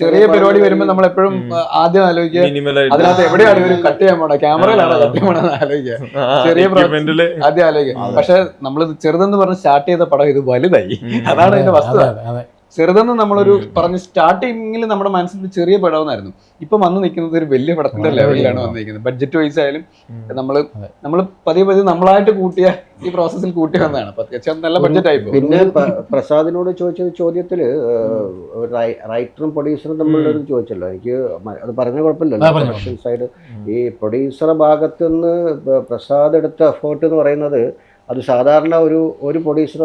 ചെറിയ പരിപാടി വരുമ്പോൾ നമ്മൾ എപ്പോഴും ആദ്യം ആലോചിക്കുക അതിനകത്ത് എവിടെയാണ് ഇവർ കട്ട് ചെയ്യാൻ പോണ, ക്യാമറയിലാണ് കട്ട് ചെയ്യാൻ പോണെന്ന് ആലോചിക്കുക. ചെറിയ ആദ്യം ആലോചിക്കുക. പക്ഷെ നമ്മൾ ചെറുതെന്ന് പറഞ്ഞ് സ്റ്റാർട്ട് ചെയ്ത പടം ഇത് വലുതായി. അതാണ് അതിന്റെ വസ്തുത. ചെറുതെന്ന് നമ്മളൊരു പറഞ്ഞ് സ്റ്റാർട്ടിങ്ങിൽ നമ്മുടെ മനസ്സിൽ ചെറിയ പടമെന്നായിരുന്നു. ഇപ്പൊ വന്ന് നിൽക്കുന്നത് ഒരു വലിയ പടത്തിന്റെ ലെവലിലാണ് വന്നിരിക്കുന്നത്. ബഡ്ജറ്റ് വൈസ് ആയാലും നമ്മൾ പതിയെ നമ്മളായിട്ട് കൂട്ടിയ ഈ പ്രോസസ്സിൽ കൂട്ടി വന്നതാണ്. അത്യാവശ്യം നല്ല ബഡ്ജറ്റ് ആയി. പിന്നെ പ്രസാദിനോട് ചോദിച്ച ചോദ്യത്തില് റൈറ്ററും പ്രൊഡ്യൂസറും തമ്മിലൊരു ചോദിച്ചല്ലോ. എനിക്ക് അത് പറഞ്ഞ കുഴപ്പമില്ലല്ലോ. സൈഡ് ഈ പ്രൊഡ്യൂസറുടെ ഭാഗത്ത് നിന്ന് പ്രസാദ് എടുത്ത എഫേർട്ട് എന്ന് പറയുന്നത് അത് സാധാരണ ഒരു പ്രൊഡ്യൂസർ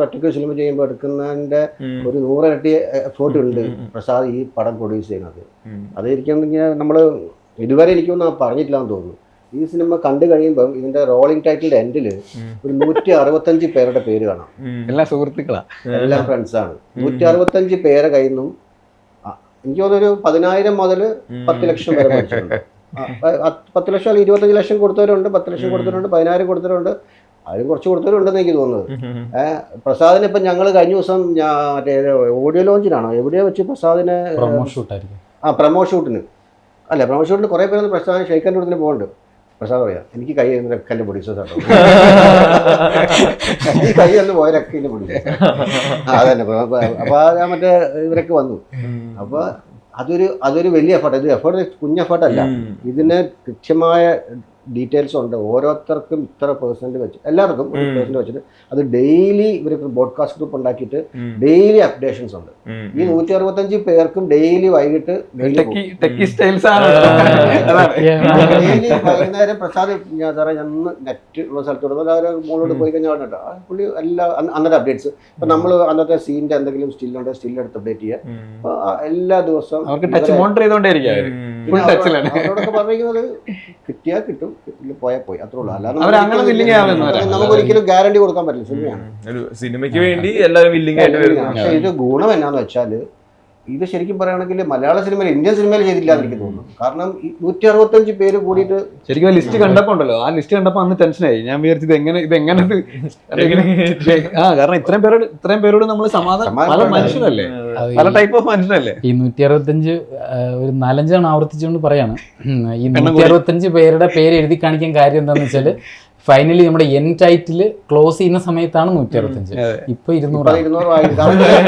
ഒറ്റയ്ക്ക് സിനിമ ചെയ്യുമ്പോൾ എടുക്കുന്നതിൻ്റെ ഒരു 100 ഇരട്ടി എഫേർട്ട് ഉണ്ട് പ്രസാദ് ഈ പടം പ്രൊഡ്യൂസ് ചെയ്യുന്നത്. അതായിരിക്കും നമ്മൾ ഇതുവരെ എനിക്കൊന്നും പറഞ്ഞിട്ടില്ലാന്ന് തോന്നുന്നു. ഈ സിനിമ കണ്ടു കഴിയുമ്പം ഇതിന്റെ റോളിംഗ് ടൈറ്റിലിന്റെ എൻഡിൽ ഒരു 165 പേരുടെ പേര് കാണാം. എല്ലാ സുഹൃത്തുക്കളാണ്, എല്ലാം ഫ്രണ്ട്സാണ്. 165 പേരെ കയ്യിൽ നിന്നും എനിക്ക് തോന്നുന്നൊരു 10,000 മുതൽ 10 ലക്ഷം വരെ പഠിച്ചിട്ടുണ്ട്. 10 ലക്ഷം അല്ലെങ്കിൽ 25 ലക്ഷം കൊടുത്തവരുണ്ട്, 10 ലക്ഷം കൊടുത്തവരുണ്ട്, 10,000 കൊടുത്തവരുണ്ട്, അതിന് കുറച്ച് കൊടുത്തവരുണ്ടെന്ന് എനിക്ക് തോന്നുന്നത്. പ്രസാദിന് ഇപ്പം ഞങ്ങൾ കഴിഞ്ഞ ദിവസം മറ്റേ ഓഡിയോ ലോഞ്ചിനാണോ എവിടെയോ വെച്ച് പ്രസാദിന് പ്രമോ ഷൂട്ടിന് കുറേ പേരൊന്ന് പ്രസാദിന് ഷെയ്ഖാൻ്റെ കൂടെ പോകുന്നുണ്ട്. പ്രസാദ് പറയാം എനിക്ക് കൈ എൻ്റെ പ്രൊഡ്യൂസേഴ്സ് ആട്ടോ, ഈ കൈ ഒന്ന് പോയരൊക്കെ എൻ്റെ പ്രൊഡ്യൂസേഴ്സ്. അതന്നെ. അപ്പോൾ ആ മറ്റേ ഇവരൊക്കെ വന്നു. അപ്പോൾ അതൊരു വലിയ എഫേർട്ട്. ഇത് എഫേർട്ട് കുഞ്ഞ് എഫേർട്ടല്ല. ഇതിന് കൃത്യമായ ഡീറ്റെയിൽസ് ഉണ്ട്. ഓരോരുത്തർക്കും ഇത്ര പെർസെൻറ്റ് വെച്ച് എല്ലാവർക്കും ഒരു പെർസെൻറ്റ് വെച്ചിട്ട് അത് ഡെയിലി ഇവർക്ക് ബ്രോഡ്കാസ്റ്റ് ഗ്രൂപ്പ് ഉണ്ടാക്കിയിട്ട് ഡെയിലി അപ്ഡേഷൻസ് ഉണ്ട്. ഈ 165 പേർക്കും ഡെയിലി വൈകിട്ട് ഡെയിലി വൈകുന്നേരം പ്രസാദ് സാറേ ഞാൻ നെറ്റ് ഉള്ള സ്ഥലത്തോട് മോളോട് പോയി കഴിഞ്ഞാൽ കേട്ടോ പുള്ളി എല്ലാ അന്നത്തെ അപ്ഡേറ്റ്സ്. ഇപ്പം നമ്മൾ അന്നത്തെ സീനിൻ്റെ എന്തെങ്കിലും സ്റ്റില്ലുണ്ട് സ്റ്റില്ലെടുത്ത് അപ്ഡേറ്റ് ചെയ്യുക എല്ലാ ദിവസവും. അവരോടൊക്കെ പറഞ്ഞിരിക്കുന്നത് കിട്ടിയാൽ കിട്ടും, പോയാൽ പോയി, അത്രേ ഉള്ളൂ. അല്ലാതെ നമുക്ക് ഒരിക്കലും ഗ്യാരണ്ടി കൊടുക്കാൻ പറ്റില്ല. സിനിമയാണ്, സിനിമയ്ക്ക് വേണ്ടി എല്ലാവരും വില്ലിംഗ് ആയിട്ട് വരുന്നത്. പക്ഷെ ഇത് ഗുണം എന്നാന്ന് വെച്ചാൽ ഇത് ശരിക്കും പറയുകയാണെങ്കിൽ മലയാള സിനിമയിൽ ഇന്ത്യൻ സിനിമയിൽ ചെയ്തില്ല എന്ന് എനിക്ക് തോന്നുന്നു. കാരണം ഈ 165 പേര് കൂടിയിട്ട് ശരിക്കും ലിസ്റ്റ് കണ്ടപ്പോ ഉണ്ടല്ലോ, ആ ലിസ്റ്റ് കണ്ടപ്പോ അന്ന് ടെൻഷനായി. ഞാൻ വിചാരിച്ചത് എങ്ങനെ കാരണം ഇത്രയും പേരോട് നമ്മൾ പല മനുഷ്യരല്ലേ, പല ടൈപ്പ് ഓഫ് മനുഷ്യരല്ലേ. ഈ 165 ഒരു 4-5 തവണ ആവർത്തിച്ചുകൊണ്ട് പറയാണ്. ഈ 165 പേരുടെ പേര് എഴുതി കാണിക്കാൻ കാര്യം എന്താണെന്ന് വെച്ചാൽ ഫൈനലി നമ്മുടെ എൻ ടൈറ്റിൽ ക്ലോസ് ചെയ്യുന്ന സമയത്താണ് 165. ഇപ്പൊ 200.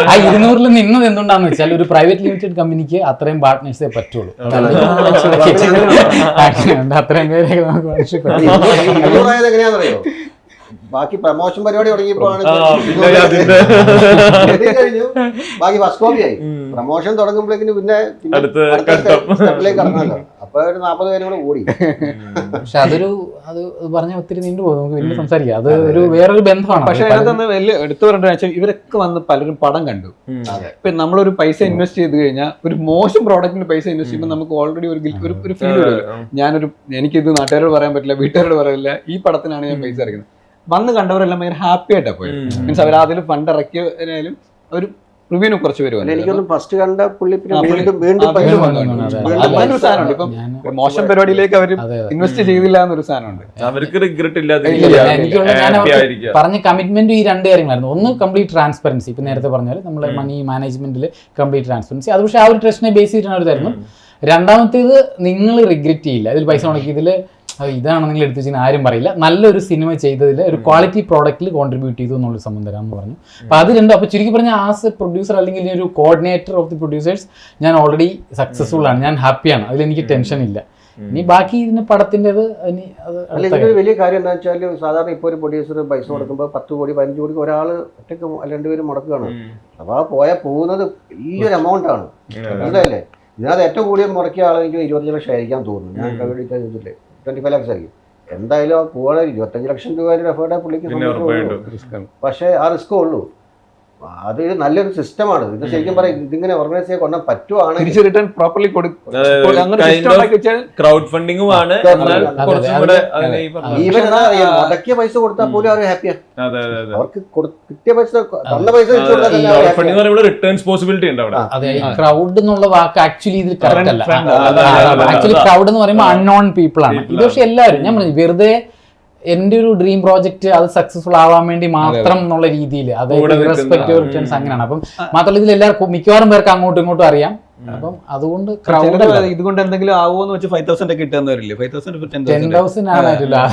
ആ 200 നിന്നത് എന്തുകൊണ്ടാന്ന് വെച്ചാൽ ഒരു പ്രൈവറ്റ് ലിമിറ്റഡ് കമ്പനിക്ക് അത്രയും പാർട്ട്നേഴ്സേ പറ്റുള്ളൂ. അത്രയും പേരൊക്കെ നമുക്ക് എങ്ങനെയാണെന്നറിയോ, ബാക്കി പ്രമോഷൻ പരിപാടി തുടങ്ങിയപ്പോഴാണ് കഴിഞ്ഞു, ബാക്കി ഫസ്റ്റ് കോപ്പി ആയി. പ്രമോഷൻ തുടങ്ങുമ്പോഴേക്കും പിന്നെ സ്റ്റെപ്പിലേക്ക് കടന്നല്ലോ. അപ്പൊ ഒരു 40 പേരും കൂടെ കൂടി. പക്ഷെ അത് പറഞ്ഞ ഒത്തിരി നീണ്ടുപോകും, നമുക്ക് പിന്നെ സംസാരിക്കാം. അത് ഒരു വേറൊരു ബന്ധമാണ്. പക്ഷെ അതിനകത്ത് വലിയ എടുത്തു പറഞ്ഞ ഇവരൊക്കെ വന്ന് പലരും പടം കണ്ടു. ഇപ്പൊ നമ്മളൊരു പൈസ ഇൻവെസ്റ്റ് ചെയ്ത് കഴിഞ്ഞാൽ ഒരു മോശം പ്രോഡക്റ്റിന് പൈസ ഇൻവെസ്റ്റ് ചെയ്യുമ്പോൾ നമുക്ക് ഓൾറെഡി ഒരു ഫീൽ വരുമല്ലോ. എനിക്കിത് നാട്ടുകാരോട് പറയാൻ പറ്റില്ല, വീട്ടുകാരോട് പറയില്ല, ഈ പടത്തിനാണ് ഞാൻ പൈസ ഇറക്കുന്നത്. വന്ന് കണ്ടവരെല്ലാം ഭയങ്കര ഹാപ്പി ആയിട്ടാണ് പോയത്. മീൻസ് അവർ അതിൽ ഫണ്ട് ഇറക്കിയാലും ഒരു റിവ്യൂവിന് കുറച്ച് പേര് എനിക്കൊന്നും ഫസ്റ്റ് കണ്ട പുള്ളി സാധനമുണ്ട്. ഇപ്പം മോശം പരിപാടിയിലേക്ക് അവർ ഇൻവെസ്റ്റ് ചെയ്തില്ല എന്നൊരു സാധനമുണ്ട്. അവർക്ക് റിഗ്രറ്റ് ഇല്ലാതെ പറഞ്ഞ കമ്മിറ്റ്മെന്റ് ഈ 2 കാര്യങ്ങളായിരുന്നു. ഒന്ന് കംപ്ലീറ്റ് ട്രാൻസ്പെറൻസി, ഇപ്പൊ നേരത്തെ പറഞ്ഞാൽ നമ്മളെ മണി മാനേജ്മെന്റിൽ കംപ്ലീറ്റ് ട്രാൻസ്പെറൻസി. അത് പക്ഷേ ആ ഒരു ട്രസ്റ്റിനെ ബേസ് ചെയ്തിട്ടാണ് അവർ തരുന്നത്. രണ്ടാമത്തേത് നിങ്ങൾ റിഗ്രറ്റ് ചെയ്യില്ല, ഇതിൽ പൈസ മുടക്കി ഇതിൽ ഇതാണ് നിങ്ങൾ എടുത്തു വെച്ചാൽ ആരും പറയില്ല. നല്ലൊരു സിനിമ ചെയ്തതിൽ ഒരു ക്വാളിറ്റി പ്രോഡക്റ്റിൽ കോൺട്രിബ്യൂട്ട് ചെയ്തു എന്നുള്ളൊരു സംബന്ധം തരാമെന്ന് പറഞ്ഞു. അപ്പോൾ അത് രണ്ടും. അപ്പോൾ ചുരുക്കി പറഞ്ഞാൽ ആസ് എ പ്രൊഡ്യൂസർ അല്ലെങ്കിൽ ഒരു കോർഡിനേറ്റർ ഓഫ് ദി പ്രൊഡ്യൂസേഴ്സ് ഞാൻ ഓൾറെഡി സക്സസ്ഫുൾ ആണ്, ഞാൻ ഹാപ്പിയാണ്, അതിലെനിക്ക് ടെൻഷൻ ഇല്ല. ഇനി ബാക്കി ഇതിന് പടത്തിൻ്റെത് ഇതിനൊരു വലിയ കാര്യം എന്താ വെച്ചാൽ സാധാരണ ഇപ്പോൾ ഒരു പ്രൊഡ്യൂസർ പൈസ കൊടുക്കുമ്പോൾ 10 കോടി 15 കോടി ഒരാൾ ഒറ്റയ്ക്ക് 2 പേരും മുടക്കുകയാണ്. അപ്പോൾ ആ പോകുന്നത് വലിയൊരു എമൗണ്ട് ആണ്, മനസ്സിലായില്ലേ? ഇതിനകത്ത് ഏറ്റവും കൂടുതൽ മുടക്കിയ ആൾ എനിക്ക് 25 ലക്ഷം ആയിരിക്കാൻ തോന്നുന്നു. ഞാൻ ചോദിച്ചില്ലേ 25 ലക്ഷം ആയിരിക്കും. എന്തായാലും പോവാണ് 25 ലക്ഷം രൂപ എഫേർട്ട് പുള്ളിക്ക്. പക്ഷേ ആ റിസ്ക് ഉള്ളൂ. അത് നല്ലൊരു സിസ്റ്റമാണ്. ഇത് ശരിക്കും പറയാം, ഇതിങ്ങനെ ഓർഗനൈസ് ചെയ്യാൻ കൊണ്ടാൽ പറ്റുവാണെങ്കിൽ ക്രൗഡ് ഫണ്ടിങ്ങും ആണ്. ഈവൻ മുടക്കിയ പൈസ കൊടുത്താൽ പോലും അവർ ഹാപ്പിയാണ്. അവർക്ക് കിട്ടിയ പൈസ തന്ന പൈസ റിട്ടേൺസ് പോസിബിലിറ്റി ഉണ്ട് അവിടെ. അതെ, ക്രൗഡ് എന്നുള്ള വാക്ക് ആക്ച്വലി ഇതിൽ കറക്റ്റ് അല്ല. ആക്ച്വലി ക്രൗഡ് എന്ന് പറയുമ്പോൾ അൺനോൺ പീപ്പിൾ ആണ്. ഇത് പക്ഷെ എല്ലാവരും ഞാൻ പറഞ്ഞു വെറുതെ എന്റെ ഒരു ഡ്രീം പ്രോജക്റ്റ് അത് സക്സസ്ഫുൾ ആവാൻ വേണ്ടി മാത്രം എന്നുള്ള രീതിയിൽ, അതായത് റെസ്പെക്റ്റീവ് റിട്ടേൺസ് അങ്ങനെയാണ്. അപ്പം മാത്രമല്ല ഇതിൽ എല്ലാവർക്കും മിക്കവാറും പേർക്ക് അങ്ങോട്ടും ഇങ്ങോട്ടും അറിയാം. അപ്പം അതുകൊണ്ട് ഇതുകൊണ്ട് എന്തെങ്കിലും ആവുമെന്ന് വെച്ച് 5,000 ഒക്കെ കിട്ടാൻ വരില്ലേ? 10,000 ആണല്ലോ.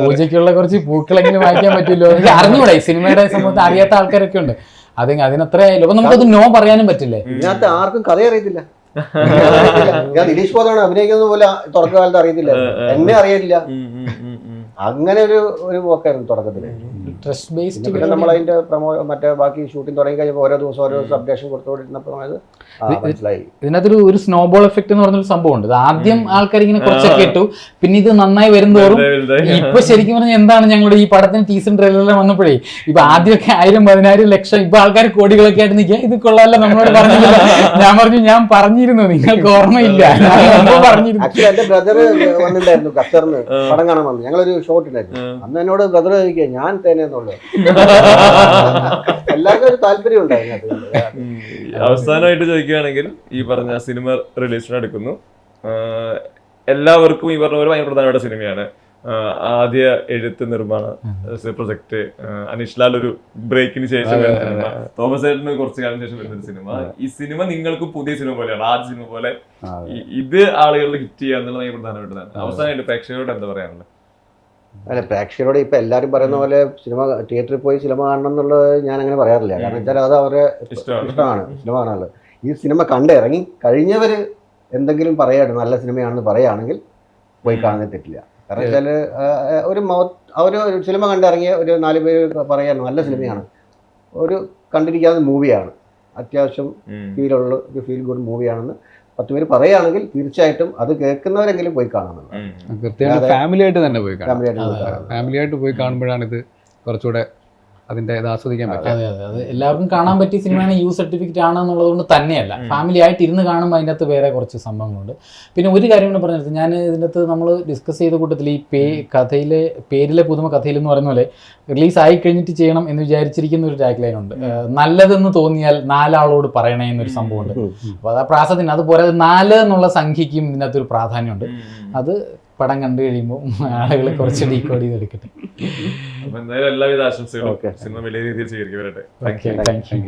പൂജയ്ക്കുള്ള കുറച്ച് പൂക്കളെങ്കിലും വായിക്കാൻ പറ്റുമല്ലോ, അറിഞ്ഞൂടെ? സിനിമയുടെ സംബന്ധം അറിയാത്ത ആൾക്കാരൊക്കെ ഉണ്ട്. അതിനത്ര ആയാലും അപ്പൊ നമുക്കത് നോ പറയാനും പറ്റില്ലേ? ഇതിനകത്ത് ആർക്കും കഥ അറിയത്തില്ല. ഞാൻ ദിലീഷ് പോലാണ് അഭിനയിക്കുന്നത് പോലെ തുടക്കകാലത്ത് അറിയത്തില്ല, എന്നെ അറിയില്ല. അങ്ങനെ ഒരു പോക്കായിരുന്നു തുടക്കത്തില്. Trust based. പിന്നെ നമ്മൾ അതിന്റെ മറ്റേ ബാക്കി ഷൂട്ടിംഗ് തുടങ്ങി കഴിഞ്ഞപ്പോൾ ഓരോ ദിവസം ഓരോ അപ്ഡേഷൻ കൊടുത്തുകൊണ്ടിരുന്നപ്പോൾ മനസ്സിലായി. ഇതിനകത്തൊരു സ്നോബോൾ എഫക്ട് എന്ന് പറഞ്ഞൊരു സംഭവം ഉണ്ട്. ആദ്യം ആൾക്കാർ ഇങ്ങനെ കുറച്ചൊക്കെ ഇട്ടു, പിന്നെ ഇത് നന്നായി വരുന്നതോറും ഇപ്പൊ ശരിക്കും പറഞ്ഞാൽ എന്താണ് ഞങ്ങളുടെ ഈ പടത്തിന് ടീസർ ട്രെയിലറിൽ വന്നപ്പോഴേ ഇപ്പൊ ആദ്യമൊക്കെ 1000, 10,000 ലക്ഷം, ഇപ്പൊ ആൾക്കാർ കോടികളൊക്കെ ആയിട്ട് നിൽക്കുക. ഇത് കൊള്ളാമല്ല, നമ്മളോട് പറഞ്ഞില്ല. ഞാൻ പറഞ്ഞിരുന്നു, നിങ്ങൾക്ക് ഓർമ്മയില്ല, പറഞ്ഞിരുന്നു. ആക്ച്വലി എന്റെ ബ്രദർ വന്നിട്ടുണ്ടായിരുന്നു ഖത്തറിന് പടം കാണാൻ വന്നു. ഞങ്ങളൊരു ഷോട്ട് ഉണ്ടായിരുന്നു. അന്ന് എന്നോട് ബ്രദർ ചോദിക്കുക ഞാൻ തന്നെയെന്നുള്ളത്. എല്ലാവർക്കും ഒരു താല്പര്യം ഉണ്ടായിരുന്നു. അവസാനമായിട്ട് ചോദിക്കുകയാണെങ്കിൽ ഈ പറഞ്ഞ സിനിമ റിലീസിന് എടുക്കുന്നു, എല്ലാവർക്കും ഈ പറഞ്ഞ പോലെ ഭയങ്കര പ്രധാനപ്പെട്ട സിനിമയാണ്. ആദ്യ എഴുത്ത് നിർമ്മാണ പ്രൊജക്ട്, അനീഷ് ലാൽ ഒരു ബ്രേക്കിന് ശേഷം വരുന്ന സിനിമ, തോമസ് ഏട്ടന് കുറച്ച് കാലം ശേഷം വരുന്നൊരു സിനിമ. ഈ സിനിമ നിങ്ങൾക്ക് പുതിയ സിനിമ പോലെയാണ്, ആദ്യ സിനിമ പോലെ. ഇത് ആളുകളിൽ ഹിറ്റ് ചെയ്യുക എന്നുള്ളത് ഭയങ്കര പ്രധാനപ്പെട്ടതാണ്. അവസാനമായിട്ട് പ്രേക്ഷകരോട് എന്താ പറയാനുള്ളത്? അല്ല, പ്രേക്ഷകരോട് ഇപ്പം എല്ലാവരും പറയുന്ന പോലെ സിനിമ തിയേറ്ററിൽ പോയി സിനിമ കാണണം എന്നുള്ളത് ഞാൻ അങ്ങനെ പറയാറില്ല. കാരണം വെച്ചാൽ അത് അവരുടെ ഇഷ്ടമാണ് സിനിമ കാണാനുള്ളത്. ഈ സിനിമ കണ്ടിറങ്ങി കഴിഞ്ഞവർ എന്തെങ്കിലും പറയാണ്ട് നല്ല സിനിമയാണെന്ന് പറയുകയാണെങ്കിൽ പോയി കാണുന്നത് തെറ്റില്ല. കാരണം വെച്ചാൽ ഒരു സിനിമ കണ്ടിറങ്ങിയ ഒരു 4 പേര് പറയാൻ നല്ല സിനിമയാണ്, ഒരു കണ്ടിരിക്കാവുന്ന മൂവിയാണ്, അത്യാവശ്യം ഒരു ഫീൽ ഗുഡ് മൂവിയാണെന്ന് 10 പേര് പറയുകയാണെങ്കിൽ തീർച്ചയായിട്ടും അത് കേൾക്കുന്നവരെങ്കിലും പോയി കാണുന്നുണ്ട്. കൃത്യമായിട്ട് ഫാമിലി ആയിട്ട് തന്നെ പോയി കാണാം. ഫാമിലി ആയിട്ട് പോയി കാണുമ്പോഴാണ് ഇത് കുറച്ചുകൂടെ അതിന്റെ ഇത് ആസ്വദിക്കാൻ പറ്റും. അതെ അതെ, അത് എല്ലാവർക്കും കാണാൻ പറ്റിയ സിനിമയാണ്, യു സർട്ടിഫിക്കറ്റ് ആണെന്നുള്ളത് കൊണ്ട് തന്നെയല്ല, ഫാമിലി ആയിട്ട് ഇരുന്ന് കാണുമ്പോൾ അതിൻ്റെ അകത്ത് വേറെ കുറച്ച് സംഭവങ്ങളുണ്ട്. പിന്നെ ഒരു കാര്യം കൂടെ പറഞ്ഞിട്ട്, ഞാൻ ഇതിൻ്റെ അകത്ത് നമ്മൾ ഡിസ്കസ് ചെയ്ത കൂട്ടത്തിൽ ഈ കഥയിലെ പേരിലെ പുതുമ കഥയിലെന്ന് പറയുന്ന പോലെ റിലീസ് ആയി കഴിഞ്ഞിട്ട് ചെയ്യണം എന്ന് വിചാരിച്ചിരിക്കുന്ന ഒരു ടാഗ് ലൈൻ ഉണ്ട്. നല്ലതെന്ന് തോന്നിയാൽ 4 ആളോട് പറയണേ എന്നൊരു സംഭവമുണ്ട്. അപ്പോൾ അത് ആ പ്രാസത്തിന് അതുപോലെ 4 എന്നുള്ള സംഖ്യയ്ക്കും ഇതിനകത്തൊരു പ്രാധാന്യമുണ്ട്. അത് പടം കണ്ടു കഴിയുമ്പോൾ ആളുകൾ കുറച്ച് ഡീകോഡ് ചെയ്തെടുക്കട്ടെ. അപ്പൊ എന്തായാലും എല്ലാവിധ ആശംസകളും. സിനിമ വലിയ രീതിയിൽ സ്വീകരിക്കും വരട്ടെ. Okay, thank you.